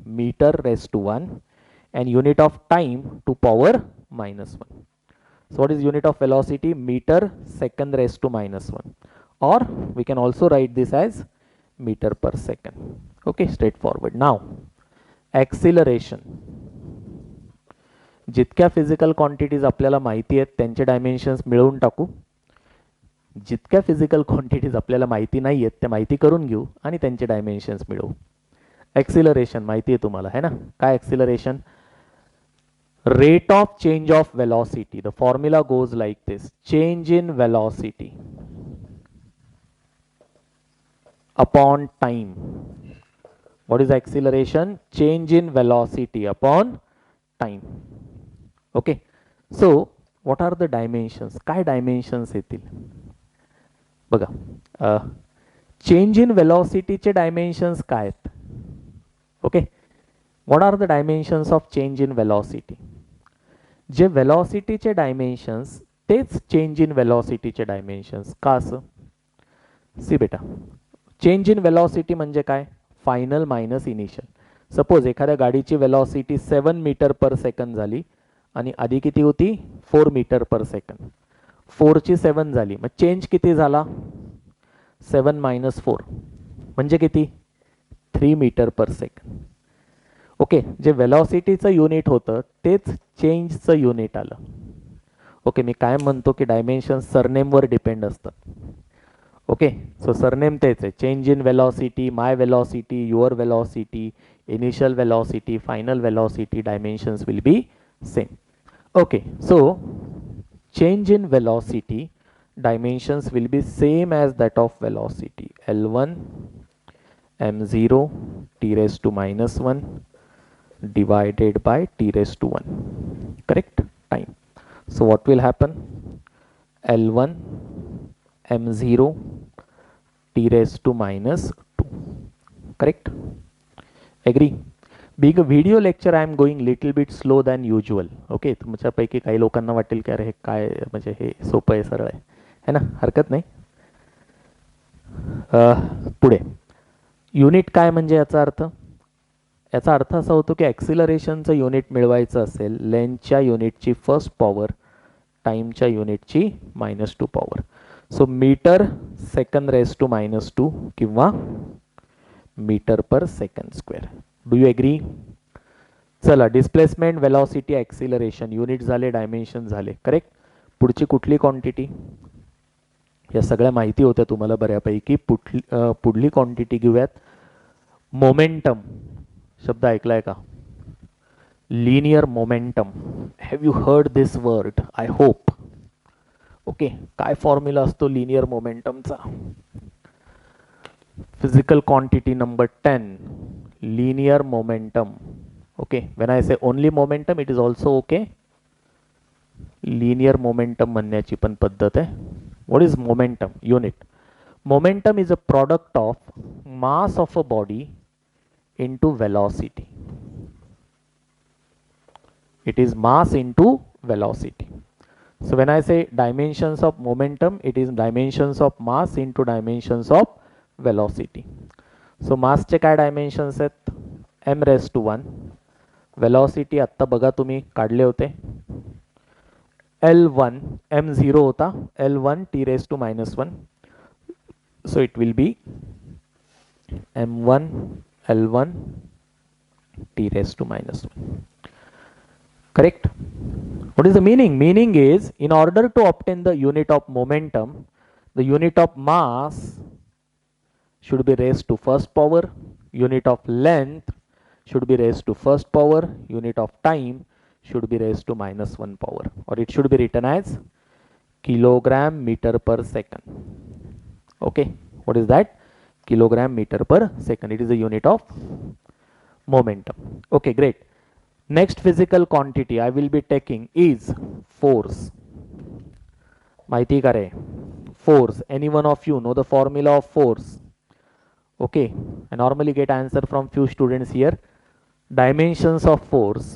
meter raised to 1, and unit of time to power minus 1. So what is unit of velocity? Meter second raised to minus 1. Or we can also write this as meter per second. Okay, straightforward. Now, acceleration. जितक्या physical quantities आपल्याला माहिती आहेत त्यांचे dimensions मिळवून टाकू. जितक्या physical quantities आपल्याला माहिती नाही आहेत त्या माहिती करून घेऊ आणि त्यांचे डायमेन्शन्स मिळवू. ॲक्सिलरेशन माहिती आहे तुम्हाला, है ना? काय acceleration? Rate of change of velocity. The formula goes like this: change in velocity upon time. What is acceleration? Change in velocity upon time. Okay. So what are the dimensions? काय dimensions येतील? बघा, change in वेलॉसिटीचे dimensions काय आहेत? Okay, what are the dimensions of change in velocity? जे वेलॉसिटीचे dimensions तेच change in वेलॉसिटीचे डायमेन्शन्स का असं? सी बेटा, चेंज इन वेलॉसिटी म्हणजे काय? Final minus initial. सपोज एखाद्या गाडीची वेलॉसिटी 7 मीटर पर सेकंद झाली आणि आधी किती होती? 4 मीटर पर सेकंद. 4 ची 7 झाली, मग चेंज किती झाला? 7 मायनस 4 म्हणजे किती? 3 मीटर पर सेकंद. ओके, जे वेलॉसिटीचं युनिट होतं तेच चेंजचं युनिट आलं. ओके, मी काय म्हणतो की डायमेन्शन सरनेमवर डिपेंड असतात. ओके, सो सरनेम तेच आहे. Change in velocity, my velocity, your velocity, initial velocity, final velocity, dimensions will B same. Okay, so change in velocity dimensions will be same as that of velocity. L1 m0 t raised to minus 1 divided by t raised to 1. Correct? Time. So what will happen? L1 m0 t raised to minus 2. Correct? Agree? Big video lecture I am going little bit slow than usual. Okay, तुमच्यापैकी काही लोकांना वाटेल की अरे हे काय, म्हणजे हे सोपं आहे, सरळ आहे, है ना, हरकत नाही. पुढे युनिट काय म्हणजे याचा अर्थ? याचा अर्थ असा होतो की ॲक्सिलरेशनचं युनिट मिळवायचं असेल लेंथच्या युनिटची फर्स्ट पॉवर टाईमच्या युनिटची -2 power. So metre second raise to -2 किंवा metre per second square. Do you agree? चला, डिस्प्लेसमेंट, वेलॉसिटी, ॲक्सिलरेशन युनिट झाले, डायमेन्शन झाले. करेक्ट. पुढची कुठली क्वांटिटी? या सगळ्या माहिती होत्या तुम्हाला बऱ्यापैकी. पुढली क्वांटिटी घेऊयात. मोमेंटम शब्द ऐकलाय का? Linear momentum. Have you heard this word? I hope. Okay, काय फॉर्म्युला असतो लिनियर मोमेंटमचा? Physical quantity number 10, linear momentum. Okay, when I say only momentum it is also okay. Linear momentum म्हणण्याची पण पद्धत आहे. What is momentum? Unit. Momentum is a product of mass of a body into velocity. It is mass into velocity. So when I say dimensions of momentum, it is dimensions of mass into dimensions of velocity. So mass चे काय dimensions आहेत? m⁻⁴. Velocity आत्ता बघा तुम्ही काढले होते. L1 m0 होता, L1 t⁻⁻1. So it will be m1 L1 t⁻⁻1. Correct? What is the meaning? Meaning is, in order to obtain the unit of momentum, the unit of mass should be raised to first power, unit of length should be raised to first power, unit of time should be raised to -1 power, or it should be written as kilogram meter per second. Okay, what is that? Kilogram meter per second. It is the unit of momentum. Okay, great. Next physical quantity I will be taking is force. माहिती का रे? Force. Any one of you know the formula of force? Okay, I normally get answer from few students here. Dimensions of force.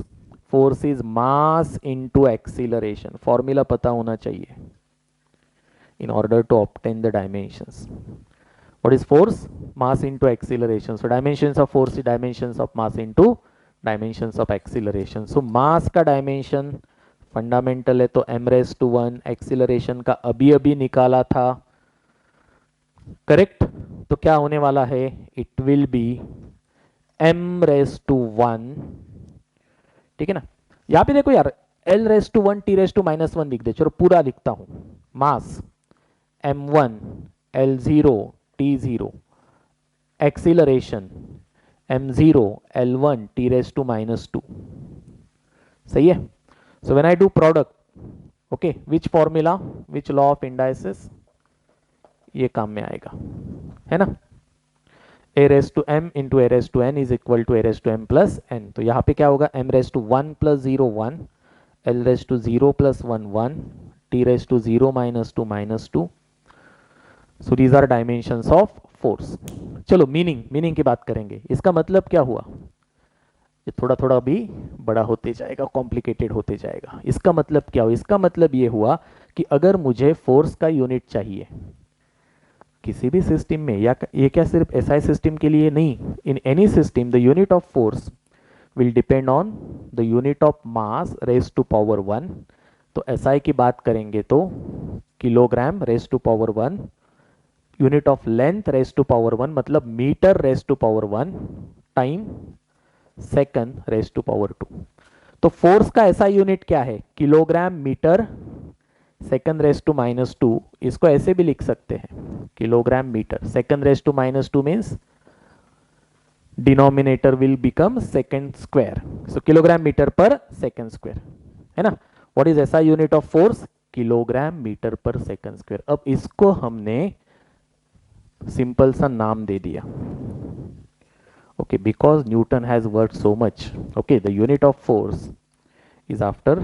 Force is mass into acceleration. Formula पता होना चाहिए in order to obtain the dimensions. What is force? Mass into acceleration. So dimensions of force is dimensions of mass into dimensions of acceleration. So mass का dimension fundamental है तो m⁻⁴. Acceleration का अभी निकाला था. करेक्ट? तो क्या होने वाला है? It will B m⁻⁴. ठीक है ना? यहां पे देखो यार, l⁻⁴ t⁻⁻1 लिख दे. चलो पूरा लिखता हूं. मास m1 l0 t0, acceleration m0 l1 t⁻⁻2. सही है? So when I do product, okay, which formula, which law of indices ये काम में आएगा, है ना? a⁻m into a⁻n is equal to a⁻m plus n. तो यहाँ पे क्या होगा? m⁻1 plus 0 1, l⁻0 plus 1 1, t⁻0 minus 2 minus 2. So these are dimensions of force. चलो मीनिंग की बात करेंगे. इसका मतलब क्या हुआ? ये थोड़ा थोड़ा भी बड़ा होते जाएगा, कॉम्प्लिकेटेड होते जाएगा। इसका मतलब क्या हुआ? इसका मतलब ये हुआ कि अगर मुझे फोर्स का यूनिट चाहिए किसी भी सिस्टम में, या ये क्या सिर्फ एसआई सिस्टम के लिए नहीं, in any system the unit of force will depend on the unit of mass raise to power 1। तो एसआई की बात करेंगे तो kilogram raise to power 1, unit of length raise to power 1 मतलब metre raise to power 1 time second raise to power 2। तो force का ऐसा unit क्या है? Kilogram metre second raise to -2। इसको ऐसे भी लिख सकते हैं, kilogram metre second raise to -2 means denominator will become second square, so kilogram metre per second square, है ना। व्हाट इज ऐसा unit of force? Kilogram metre per second square. अब इसको हमने सिंपल सा नाम दे दिया, okay, because Newton has worked so much, okay, the unit of force is after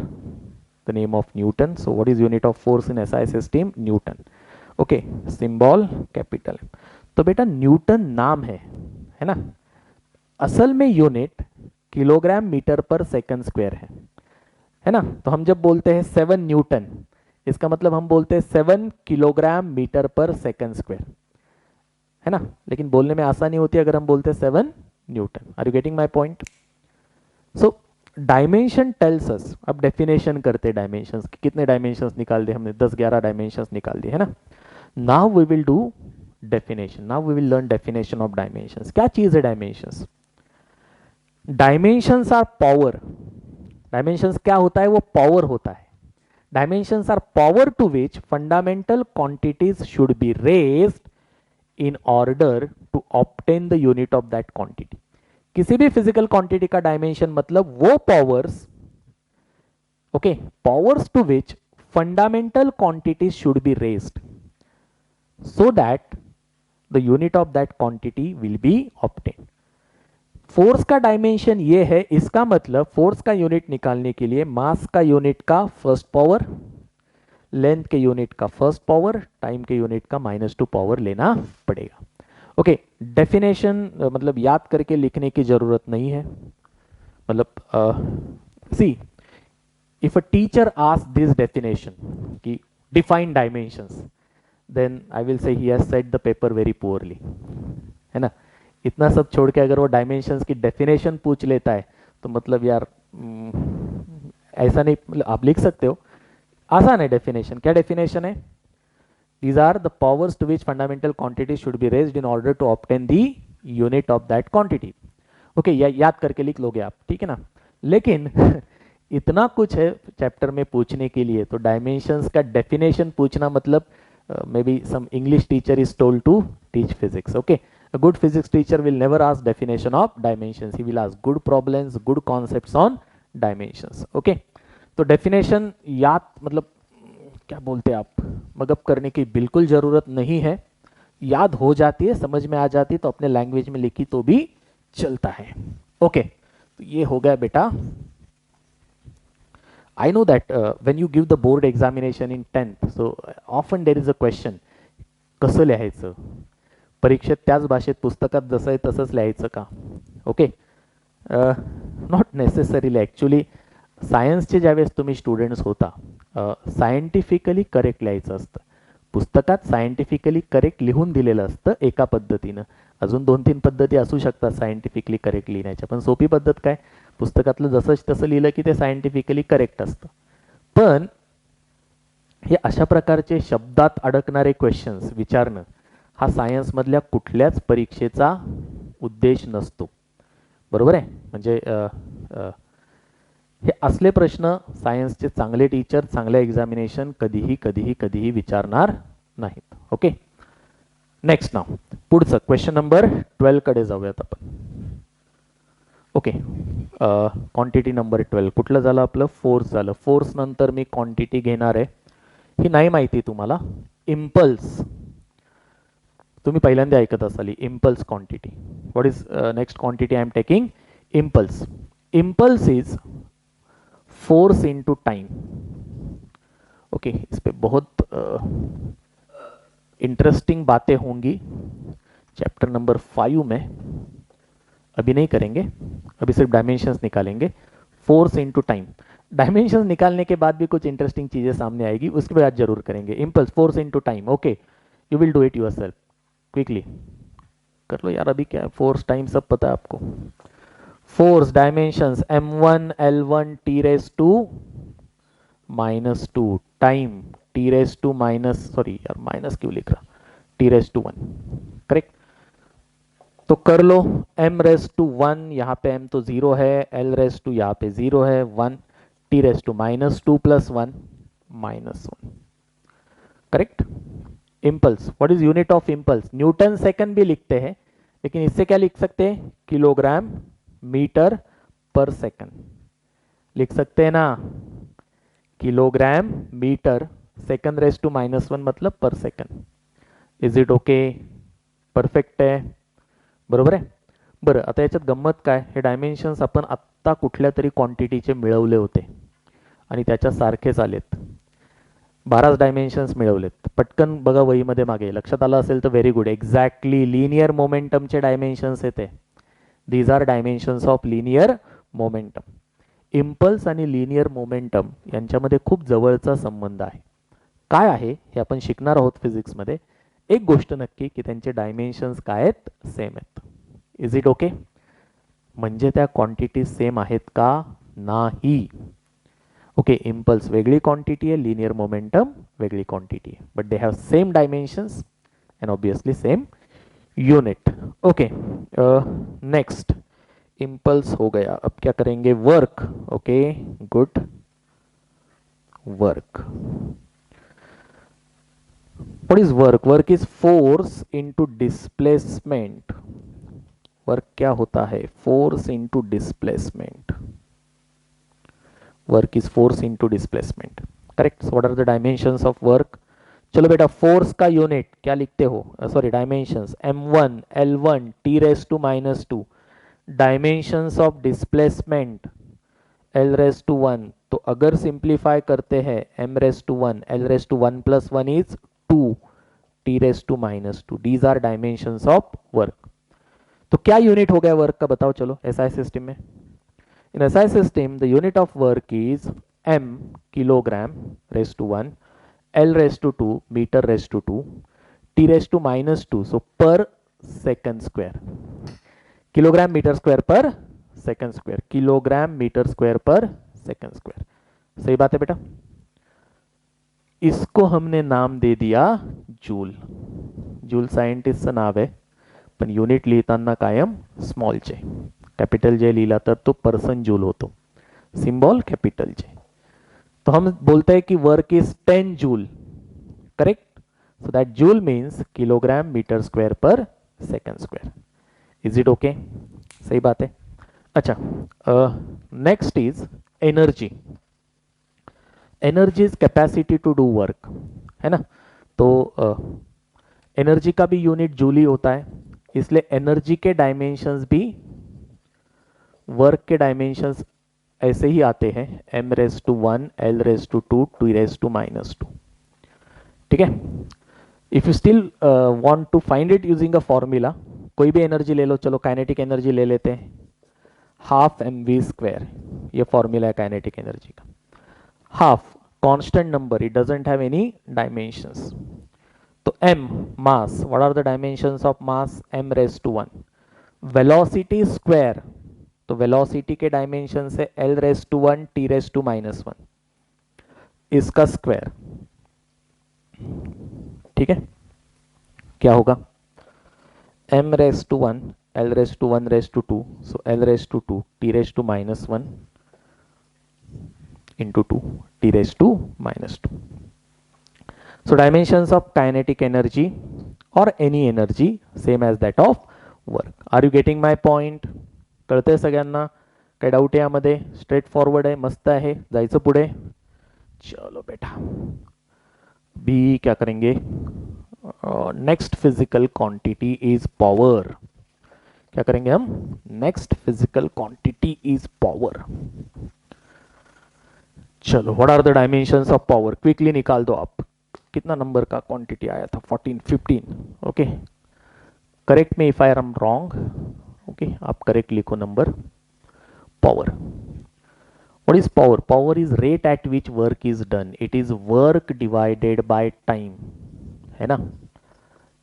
the name of Newton. So what is unit of force in SI system? Newton, okay, symbol capital M। तो बेटा Newton नाम है ना, असल में unit kilogram metre per second square है ना। तो हम जब बोलते हैं 7 न्यूटन, इसका मतलब हम बोलते हैं 7 kilogram metre per second square, है ना। लेकिन बोलने में आसानी होती है अगर हम बोलते हैं 7 newton. Are you getting my point? So dimension tells us, अब डेफिनेशन करते डायमेंशंस की। कितने डायमेंशंस निकाल दिए हमने? 10-11 डायमेंशंस निकाल दिए, है ना। Now we will do definition, now we will learn definition of dimensions. क्या चीज है डायमेंशंस? Dimensions are power. डायमेंशंस क्या होता है? वो पावर होता है। Dimensions are power to which fundamental quantities should be raised in order to obtain the unit of that quantity। किसी भी फिजिकल क्वांटिटी का डायमेंशन मतलब वो powers, okay, powers to which fundamental quantities should be raised so that the unit of that quantity will be obtained। Force का dimension ये है, इसका मतलब फोर्स का यूनिट निकालने के लिए मास का यूनिट का फर्स्ट पावर, लेंथ के यूनिट का फर्स्ट पावर, टाइम के यूनिट का -2 पावर लेना पड़ेगा। ओके, डेफिनेशन मतलब याद करके लिखने की जरूरत नहीं है। मतलब see, if a teacher ask this definition कि define dimensions, then I will say he has set the paper very poorly, है ना। इतना सब छोड़ के अगर वो डायमेंशंस की डेफिनेशन पूछ लेता है तो मतलब यार ऐसा नहीं, मतलब आप लिख सकते हो, आसान है डेफिनेशन। क्या डेफिनेशन है? These are the powers to which fundamental quantities should be raised in order to obtain the unit of that quantity। Okay, याद करके लिख लोगे आप, ठीक है ना। लेकिन इतना कुछ है चैप्टर में पूछने के लिए, तो डायमेंशंस का डेफिनेशन पूछना मतलब maybe some English teacher is told to teach physics. Okay, a good physics teacher will never ask definition of dimensions, he will ask good problems, good concepts on dimensions। Okay, तो definition याद मतलब क्या बोलते हैं आप, mug up करने की बिल्कुल जरूरत नहीं है, याद हो जाती है, समझ में आ जाती है, तो अपने लैंग्वेज में लिखी तो भी चलता है। ओके, तो ये हो गया बेटा। I know that when you give the board examination in 10th, so often there is a question, कसं लिहायचं परीक्षेत, त्याच भाषेत पुस्तकात जसं आहे तसंच लिहायचं का? ओके, नॉट नेसेसरीली ॲक्च्युली सायन्सचे ज्यावेळेस तुम्ही स्टुडंट्स होता, सायंटिफिकली करेक्ट लिहायचं असतं। पुस्तकात सायंटिफिकली करेक्ट लिहून दिलेलं असतं एका पद्धतीनं, अजून 2-3 पद्धती असू शकतात सायंटिफिकली करेक्ट लिहिण्याच्या, पण सोपी पद्धत काय, पुस्तकातलं जसंच तसं लिहिलं की ते सायंटिफिकली करेक्ट असतं। पण हे अशा प्रकारचे शब्दात अडकणारे क्वेश्चन्स विचारणं हा सायन्समधल्या कुठल्याच परीक्षेचा उद्देश नसतो, बरोबर आहे। म्हणजे हे असले प्रश्न सायन्सचे चांगले टीचर, चांगले एक्झामिनेशन कधीही विचारणार नाहीत। ओके, नेक्स्ट नाव पुढचं क्वेश्चन नंबर 12 कडे जाऊयात आपण। ओके, क्वांटिटी नंबर 12 कुठलं झालं आपलं? फोर्स झालं। फोर्स नंतर मी क्वांटिटी घेणार आहे, ही नाही माहिती तुम्हाला, इम्पल्स। तुम्ही पहिल्यांदा ऐकत असाल impulse quantity. What is next quantity I am taking? Impulse. Impulse is force into time. Okay, इस पे बहुत इंटरेस्टिंग बातें होंगी चैप्टर नंबर 5 में। अभी नहीं करेंगे, अभी सिर्फ डायमेंशंस निकालेंगे। फोर्स इनटू टाइम, डायमेंशंस निकालने के बाद भी कुछ इंटरेस्टिंग चीज़ें सामने आएगी, उसके बाद जरूर करेंगे। Impulse, force into time, okay, you will do it yourself quickly. कर लो यार, अभी क्या है, फोर्स टाइम सब पता है आपको। Force dimensions m1 l1 t raise to -2, time t raise to minus, sorry यार माइनस क्यों लिख रहा, t रेस टू 1, करेक्ट। तो कर लो, m रेस टू 1, यहाँ पे m तो 0 है, l रेस टू यहाँ पे 0 है 1, t raise to -2 plus 1 -1, correct. Impulse, what is unit of impulse, newton second भी लिखते हैं, लेकिन इससे क्या लिख सकते हैं, किलोग्राम मीटर पर सेकंड लिख सकते हैं ना, kilogram metre second raise to -1 मतलब per second. Is it okay, perfect आहे, बरोबर आहे। बरं, आता याच्यात गंमत काय, हे डायमेन्शन्स आपण आत्ता कुठल्या तरी क्वांटिटीचे मिळवले होते आणि त्याच्या सारखेच आलेत, 12 डायमेन्शन्स मिळवलेत। पटकन बघा वहीमध्ये मागे, लक्षात आलं असेल तर व्हेरी गुड, एक्झॅक्टली लिनियर मोमेंटमचे डायमेन्शन्स येते, these are dimensions of linear momentum. Impulse आणि लिनियर मोमेंटम यांच्यामध्ये खूप जवळचा संबंध आहे, काय आहे हे आपण शिकणार आहोत फिजिक्समध्ये। एक गोष्ट नक्की की त्यांचे डायमेन्शन्स काय आहेत, सेम आहेत। इज इट ओके, म्हणजे त्या क्वांटिटी सेम आहेत का, नाही। ओके, इम्पल्स वेगळी क्वांटिटी आहे, लिनियर मोमेंटम वेगळी क्वांटिटी आहे, but they have same dimensions and obviously same unit. Okay, next impulse हो गया, अब क्या करेंगे, work. Okay good, work, what is work, work is force into displacement. Work क्या होता है, force into displacement, work is force into displacement, correct. What are the dimensions of work, चलो बेटा फोर्स का यूनिट क्या लिखते हो, sorry dimensions, m1 l1 t raise to -2, dimensions of displacement l raise to 1, तो अगर सिंप्लीफाई करते हैं m raise to 1 l raise to 1 plus 1 is 2 t raise to -2, these are dimensions of work. तो क्या unit हो गया work का, बताओ चलो एसआई सिस्टम में। In SI system the unit of work is m kilogram raise to 1, l raise to 2 metre raise to 2, t raise to -2, so per second square, kilogram metre square per second square, kilogram metre square per second square, सही बात है बेटा। इसको हमने नाम दे दिया joule, joule सायंटिस्टचं नाव आहे, पण unit लिहिताना कायम स्मॉल जे, कैपिटल जे लिहिला तर तो पर्सन जूल होतो, सिंबल कैपिटल जे। तो हम बोलते हैं कि work is 10 joule, correct, so that joule means kilogram metre square per second square. Is it okay, सही बात है। अच्छा, next is energy, energy is capacity to do work, है ना। तो एनर्जी का भी यूनिट जूल ही होता है, इसलिए एनर्जी के डायमेंशंस भी वर्क के डायमेंशंस ऐसे ही आते हैं, m raise to 1 l raise to 2 t raise to -2, ठीक है। If you still want to find it using a formula, कोई भी एनर्जी ले लो, चलो काइनेटिक एनर्जी ले लेते हैं, हाफ mv², ये फॉर्मूला है काइनेटिक एनर्जी का। Half constant number, it doesn't have any dimensions, तो m mass, what are the dimensions of mass, m raise to 1, velocity square, तो वेलोसिटी के डायमेंशन से l raise to 1 t raise to -1, इसका square, ठीक है। क्या होगा, m raise to 1 l raise to 1 raise to 2, so l raise to 2 t raise to -1 into 2 t raise to -2। So dimensions of kinetic energy or any energy same as that of work. Are you getting my point? कळतंय सगळ्यांना, काही doubt आहे यामध्ये, straight forward आहे, मस्त आहे, जायचं पुढे। चलो बेटा, बी क्या करेंगे, next physical quantity is power, क्या करेंगे हम, next physical quantity is power. चलो, what are the dimensions of power, quickly निकाल दो आप, कितना नंबर का क्वांटिटी आया था, 14 15, okay, correct me if I am wrong, okay, आप करेक्ट लिखो number power. What is power? Power is rate at which work is done. It is work divided by time. है ना?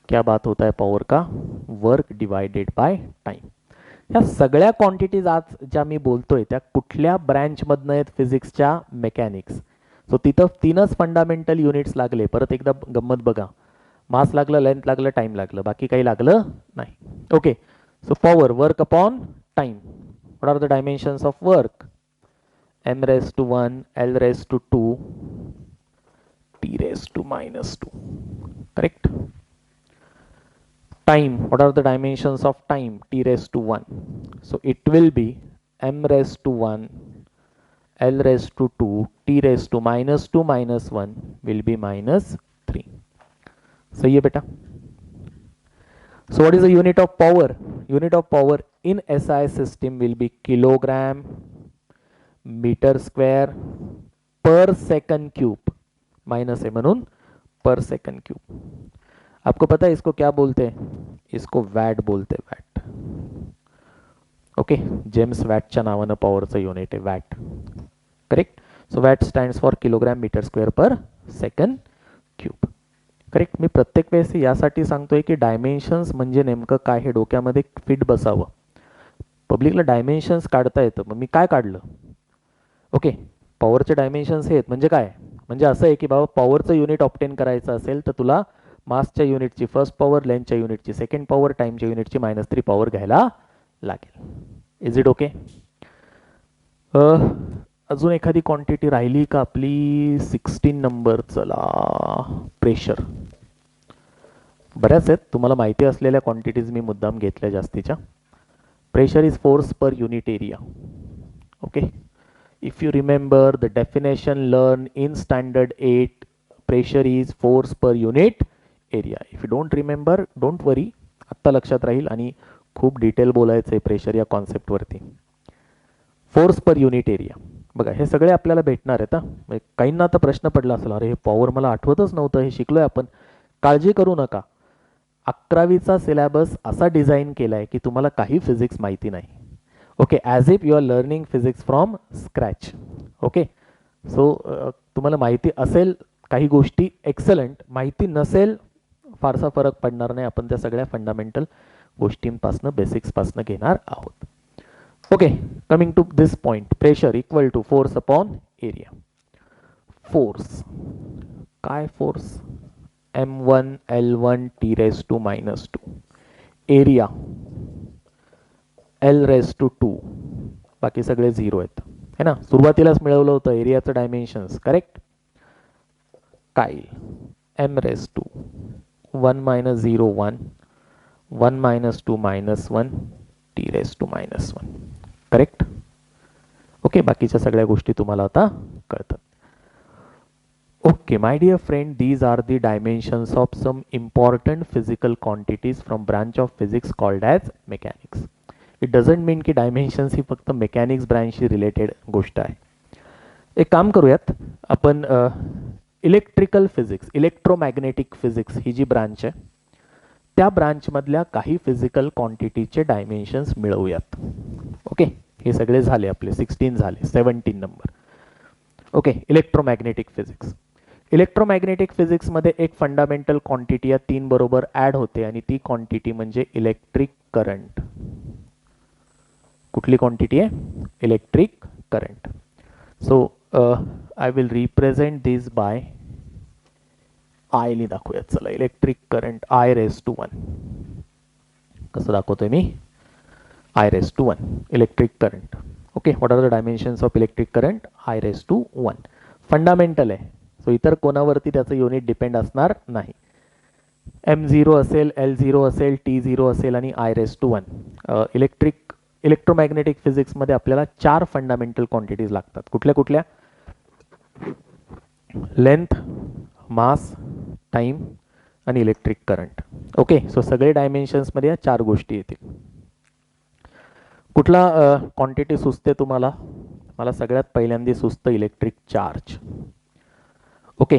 क्या बात होता है पॉवर का? Work divided by time. ह्या सगळ्या क्वांटिटीज आज ज्या मी बोलतोय त्या कुठल्या ब्रँचमधनं आहेत फिजिक्सच्या? मेकॅनिक्स. सो तिथं तीनच फंडामेंटल युनिट्स लागले. परत एकदा गंमत बघा, मास लागलं, लेंथ लागलं, टाइम लागलं, बाकी काही लागलं नाही. Okay, so power, work upon time. What are the dimensions of work? m raised to 1, l raised to 2, t raised to minus 2. Correct? Time, what are the dimensions of time? T raised to 1. So it will be m raised to 1, l raised to 2, t raised to minus 2 minus 1 will be minus 3. सही है बेटा? So what is the unit of power? Unit of power in SI system will be kilogram metre square per second cube. Minus है म्हणून पर second cube. आपको पता है इसको क्या बोलते हैं? इसको वॅट बोलते हैं, वॅट. ओके, जेम्स वॅटच्या नावानं पॉवरचं युनिट आहे watt. Correct? So watt stands for kilogram metre square per second cube. Correct? मी प्रत्येक वेळेस यासाठी सांगतोय की डायमेन्शन्स म्हणजे नेमकं काय हे डोक्यामध्ये फिट बसावं. पब्लिकला डायमेन्शन्स काढता येतं, मग मी काय काढलं? ओके, पॉवरचे डायमेन्शन्स हे आहेत म्हणजे काय? म्हणजे असं आहे की बाबा पॉवरचं युनिट ऑप्टेन करायचं असेल तर तुला मासच्या युनिटची फर्स्ट पॉवर, लेंथच्या युनिटची सेकंड पॉवर, टाइमच्या युनिटची -3 पॉवर घ्यायला लागेल. Is it okay? अजून एखादी क्वांटिटी राहिली का आपली? 16 नंबर. चला, प्रेशर. बऱ्याच आहेत, तुम्हाला माहिती असलेल्या क्वांटिटीज मी मुद्दाम घेतल्या जास्तीच्या. Pressure is force per unit area. Okay, if you remember the definition learned in standard 8, pressure is force per unit area. If you don't remember, don't worry, आत्ता लक्षात राहील. आणि खूप डिटेल बोलायचं आहे प्रेशर या कॉन्सेप्ट वरती. Force per unit area. बघा, हे सगळे आपल्याला भेटणार आहेत. हा, काहींना आता प्रश्न पडला असेल, अरे हे पॉवर मला आठवतच नव्हतं, हे शिकलोय आपण. काळजी करू नका, 11वीचा सिलेबस असा डिझाईन केलाय की तुम्हाला काही फिजिक्स माहिती नाही. Okay, as if you are learning physics from scratch. Okay, so तुम्हाला माहिती असेल काही गोष्टी, एक्सलंट. माहिती नसेल, फारसा फरक पडणार नाही. आपण त्या सगळ्या फंडामेंटल गोष्टींपासून, बेसिक्सपासून घेणार आहोत. Okay, coming to this point, pressure equal to force upon area. Force काय? Force m1 l1 t raised to -2. Area l raised to 2. बाकी सगळे 0 आहेत, है ना? सुरुवातीलाच मिळवलं होतं एरियाचं डायमेन्शन्स. करेक्ट? काय? m raised to 1 - 0 1, 1 - 2 -1, t raised to -1. Correct? Okay, बाकीच्या सगळ्या गोष्टी तुम्हाला आता कळतात. Okay, my dear friend, these are the dimensions of some important physical quantities from branch of physics called as mechanics. It doesn't mean की dimensions ही फक्त mechanics ब्रांचशी related गोष्ट आहे. एक काम करूयात आपण, इलेक्ट्रिकल फिजिक्स, इलेक्ट्रोमॅग्नेटिक फिजिक्स ही जी ब्रांच आहे त्या ब्रांचमधल्या काही फिजिकल क्वांटिटीचे डायमेन्शन्स मिळवूयात. ओके, हे सगळे झाले आपले. 16 झाले, 17 नंबर. Okay, electromagnetic physics. इलेक्ट्रोमॅग्नेटिक फिजिक्समध्ये एक फंडामेंटल क्वांटिटी या 3 बरोबर ॲड होते आणि ती क्वांटिटी म्हणजे इलेक्ट्रिक करंट. कुठली क्वांटिटी आहे? Electric current. So I will represent this by आयने दाखवूयात. चला, electric current I raised to 1. कसं दाखवतोय मी? I raised to 1 electric current. Okay, what are the dimensions of electric current? I raised to 1. Fundamental आहे, so इतर कोणावरती त्याचं युनिट डिपेंड असणार नाही. m0 असेल, l0 असेल, t0 असेल आणि I raised to 1. इलेक्ट्रोमॅग्नेटिक फिजिक्समध्ये आपल्याला 4 फंडामेंटल क्वांटिटीज लागतात. कुठल्या कुठल्या? लेंथ, मास, टाइम आणि इलेक्ट्रिक करंट. ओके, सो सगळे डायमेन्शन्समध्ये या 4 गोष्टी येतील. कुठला क्वांटिटी सुचते तुम्हाला? मला सगळ्यात पहिल्यांदा सुचतं इलेक्ट्रिक चार्ज. ओके,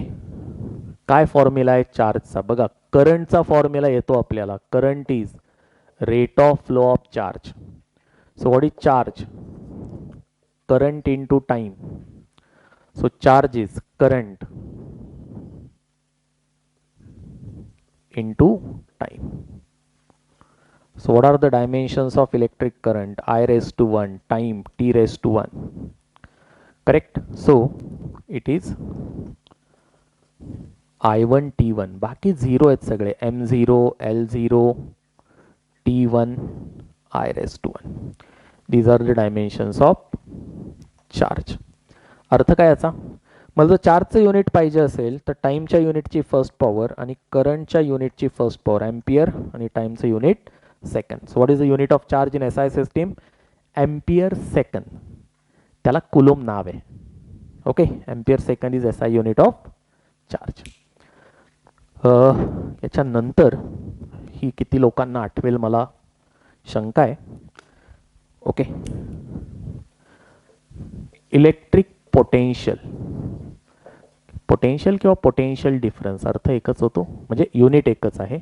काय फॉर्म्युला आहे चार्जचा? बघा, करंटचा फॉर्म्युला येतो आपल्याला. Current is rate of flow of charge. So what is charge? Current into time. So charge is current into time. So what are the dimensions of electric current? I raised to 1, time t raised to 1. Correct? So it is I1 T1. बाकी 0 आहेत सगळे. M0, L0, T1, I raised to 1. These are the dimensions of charge. अर्थ काय याचा? मला जर चार्जचं unit पाहिजे असेल तर टाईमच्या युनिटची फर्स्ट पॉवर आणि करंटच्या युनिटची फर्स्ट पॉवर एम्पियर आणि टाईमचं unit second. So what is the unit of charge in SI system? Ampere second. त्याला कुलोम नाव आहे. Okay, ampere second is SI unit of charge. याच्यानंतर ही किती लोकांना आठवेल मला शंका आहे. ओके, इलेक्ट्रिक पोटेन्शियल. पोटेन्शियल किंवा पोटेन्शियल डिफरन्स अर्थ एकच होतो, म्हणजे युनिट एकच आहे,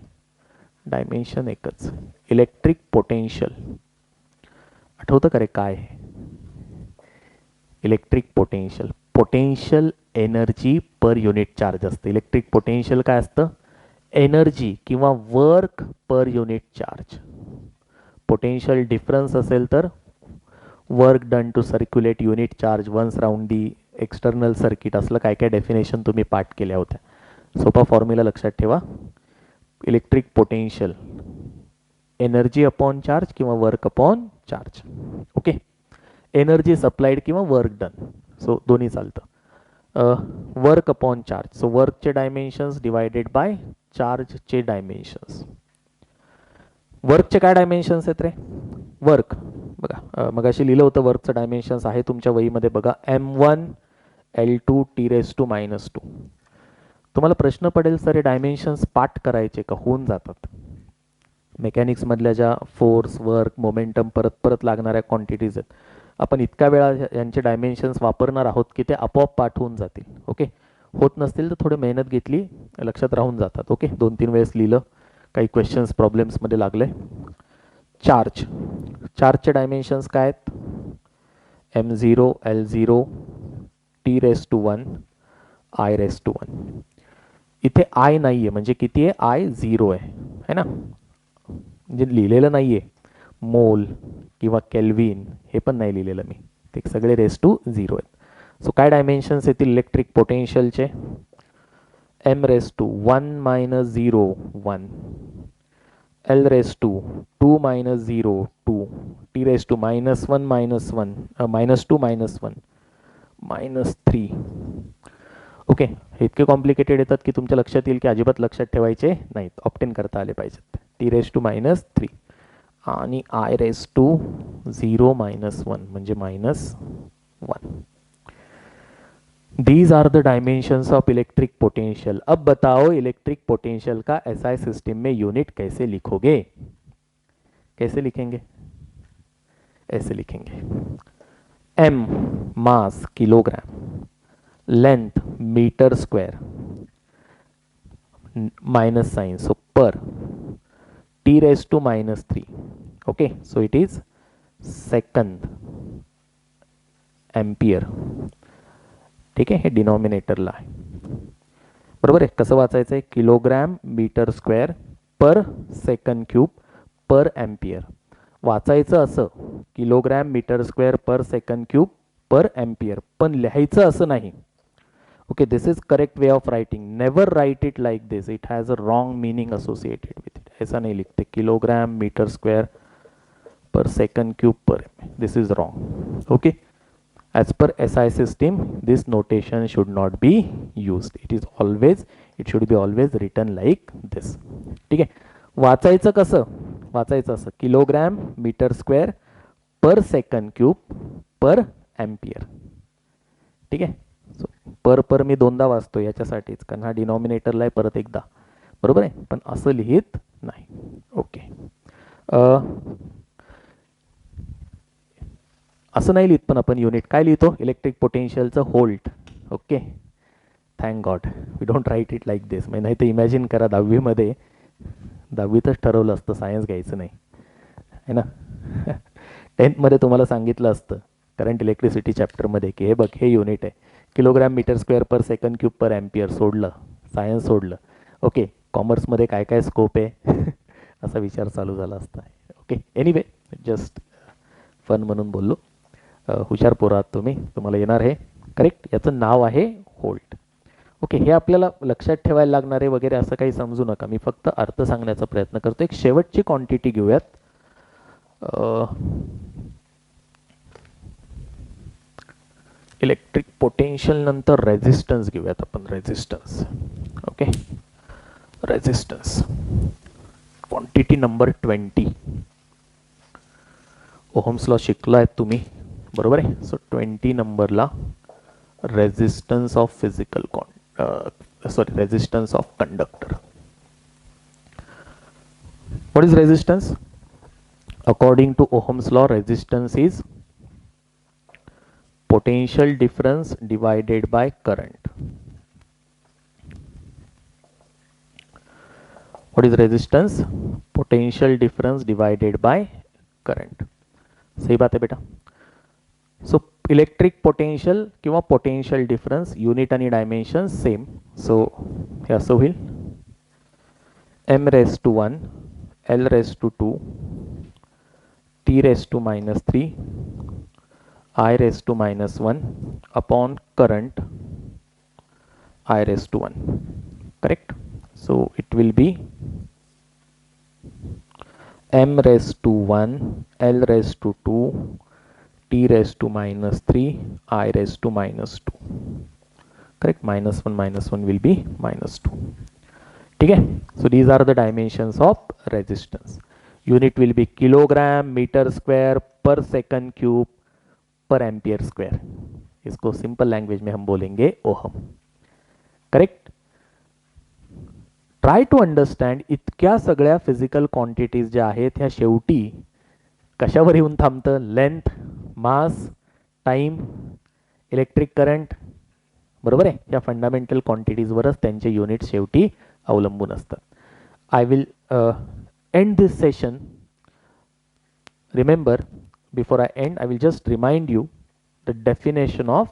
डायमेन्शन एकच. इलेक्ट्रिक पोटेन्शियल आठवतं का रे काय आहे? Electric potential, potential energy per unit charge असतं. इलेक्ट्रिक पोटेन्शियल काय असतं? एनर्जी किंवा work per unit charge. Potential difference असेल तर work done to circulate unit charge once round the external circuit. असलं काय काय डेफिनेशन तुम्ही पाठ केल्या होत्या. सोपा फॉर्म्युला लक्षात ठेवा. Electric potential energy upon charge किंवा work upon charge. Okay, energy supplied किंवा वर्क डन, सो दोन्ही चालतं. वर्क अपॉन चार्ज, सो वर्कचे डायमेन्शन्स डिवायडेड बाय चार्जचे डायमेन्शन्स. वर्कचे काय डायमेन्शन्स आहेत रे? वर्क बघा, मगाशी लिहिलं होतं वर्कचं डायमेन्शन्स आहे तुमच्या वहीमध्ये बघा. M1 L2 T raised to -2. तुम्हाला प्रश्न पडेल सर हे डायमेन्शन्स पाठ करायचे का? होऊन जातात. मेकॅनिक्समधल्या ज्या फोर्स, वर्क, मोमेंटम परत परत लागणाऱ्या क्वांटिटीज आहेत, आपण इतक्या वेळा यांचे डायमेन्शन्स वापरणार आहोत की ते आपोआप पाठ होऊन जातील. ओके, होत नसतील तर थोडी मेहनत घेतली लक्षात राहून जातात. ओके, 2-3 वेळेस लिहिलं, काही क्वेश्चन्स प्रॉब्लेम्समध्ये लागले. चार्ज, चार्जचे डायमेन्शन्स काय आहेत? M0 L0 T raised to 1 I raised to 1. इथे I नाही आहे, म्हणजे किती आहे? I 0 आहे ना, म्हणजे लिहिलेलं नाही आहे. मोल किंवा केल्विन हे पण नाही लिहिलेलं मी, ते सगळे रेस टू 0 आहेत. सो काय डायमेन्शन्स येतील electric पोटेन्शियलचे? M raised to 1 - 0 1, L raised to 2 - 0 2, T raised to -1 -1 -2 -1 -3. Okay, इतके कॉम्प्लिकेटेड येतात की तुमच्या लक्षात येईल की अजिबात लक्षात ठेवायचे नाहीत, ऑप्टेन करता आले पाहिजेत. T raised to -3 आणि I raised to 0 - 1 म्हणजे -1. These are the dimensions of electric potential. अब बताओ इलेक्ट्रिक पोटेंशियल का एसआई सिस्टम में यूनिट कैसे लिखोगे? कैसे लिखेंगे? ऐसे लिखेंगे. M mass kilogram, length metre square, minus sign, so per, T raised to -3. Okay, so it is second ampere. ठीक आहे, हे डिनॉमिनेटरला आहे. बरोबर आहे. कसं वाचायचं आहे? Kilogram metre square per second cube per ampere. वाचायचं असं kilogram metre square per second cube per ampere, पण लिहायचं असं नाही. Okay, this is correct way of writing. Never write it like this, it has a wrong meaning associated with it. ऐसा नहीं लिखते kilogram metre square per second cube per mm. This is wrong. Okay, as per SI system this notation should not be used. It should be always written like this. ठीक आहे. वाचायचं कसं? वाचायचं असं kilogram metre square per second cube per ampere. ठीक आहे. So पर मी दोनदा वाचतो याच्यासाठीच, कारण हा डिनॉमिनेटरला आहे परत एकदा. बरोबर आहे, पण असं लिहित नाही. ओके, असं नाही लिहित, पण आपण युनिट काय लिहितो? इलेक्ट्रिक पोटेन्शियलचं volt. Okay, thank God we don't write it like this. म्हणजे नाही तर इमॅजिन करा 10वीमध्ये, 10वीतच ठरवलं असतं सायन्स घ्यायचं नाही. है ना. 10th मध्ये तुम्हाला सांगितलं असतं करंट इलेक्ट्रिसिटी चॅप्टरमध्ये की हे बघ हे युनिट आहे, kilogram metre square per second cube पर ॲम्पियर. सोडलं सायन्स सोडलं. ओके, कॉमर्समध्ये काय काय स्कोप आहे असा विचार चालू झाला असता. ओके, एनिवे जस्ट फन म्हणून बोललो. हुशार पोरं आहात तुम्ही, तुम्हाला येणार आहे. करेक्ट, याचं नाव आहे व्होल्ट. ओके, हे आपल्याला लक्षात ठेवायला लागणार आहे वगैरे असं काही समजू नका, मी फक्त अर्थ सांगण्याचा प्रयत्न करतो. एक शेवटची क्वांटिटी घेऊयात. इलेक्ट्रिक पोटेन्शियल नंतर रेझिस्टन्स घेऊयात आपण. Resistance. Okay, resistance quantity number 20. Ohm's law शिकला आहेत तुम्ही, बरोबर आहे. सो 20 नंबरला resistance of physical resistance of conductor. What is resistance? According to Ohm's law, resistance is potential difference divided by current. What is resistance? Potential difference divided by current. सही बात है बेटा. So electric potential किंवा potential difference unit आणि dimension same. So हे असं होईल m raised to 1 L raised to 2 T raised to minus 3 I raised to minus 1 upon current I raised to 1. Correct? So it will be m raised to 1 L raised to 2 T raised to minus 3 I raised to minus 2. Correct? Minus 1 will be minus 2. Okay? So these are the dimensions of resistance. Unit will be kilogram meter square per second cube per ampere square. इसको simple language में हम बोलेंगे ohm. Correct. Try to understand इतक्या सगळ्या physical quantities ज्या आहेत ह्या शेवटी कशावर येऊन थांबतं? Length, mass, time, electric current, बरोबर आहे. या फंडामेंटल क्वांटिटीजवरच त्यांचे युनिट शेवटी अवलंबून असतात. I will end this session. Remember, before I end, I will just remind you the definition of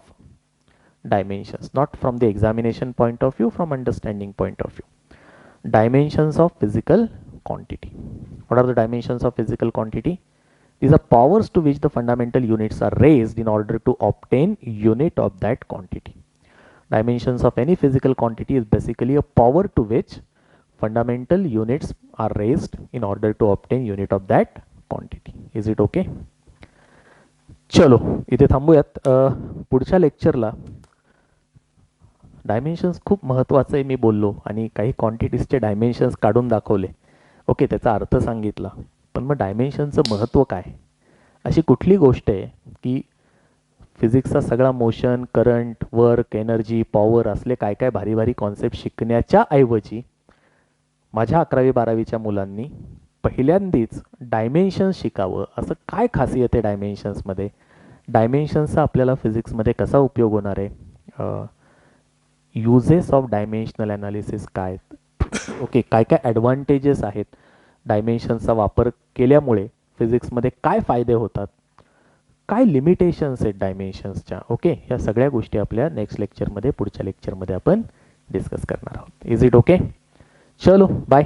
dimensions, not from the examination point of view, from understanding point of view. Dimensions of physical quantity. What are the dimensions of physical quantity? These are powers to which the fundamental units are raised in order to obtain unit of that quantity. Dimensions of any physical quantity is basically a power to which fundamental units are raised in order to obtain unit of that quantity. Is it okay? चलो इथे थांबूयात. पुढच्या लेक्चरला dimensions खूप महत्त्वाचं आहे मी बोललो आणि काही क्वांटिटीजचे डायमेन्शन्स काढून दाखवले. ओके, त्याचा अर्थ सांगितला. पण मग डायमेन्शनचं महत्त्व काय? अशी कुठली गोष्ट आहे की फिजिक्सचा सगळा motion, current, work, energy, power असले काय काय भारी भारी कॉन्सेप्ट शिकण्याच्या ऐवजी माझ्या 11वी 12वीच्या मुलांनी पहिल्यांदाच डायमेन्शन्स शिकावं. असं काय खासियत आहे डायमेन्शन्समध्ये? डायमेन्शन्सचा आपल्याला फिजिक्समध्ये कसा उपयोग होणार आहे? युजेस ऑफ डायमेन्शनल ॲनालिसिस काय? ओके, काय काय ॲडव्हान्टेजेस आहेत डायमेन्शन्सचा वापर केल्यामुळे? फिजिक्समध्ये काय फायदे होतात? काय लिमिटेशन्स आहेत डायमेन्शन्सच्या? ओके, ह्या सगळ्या गोष्टी आपल्या नेक्स्ट लेक्चरमध्ये, पुढच्या लेक्चरमध्ये आपण डिस्कस करणार आहोत. Is it okay? चलो बाय.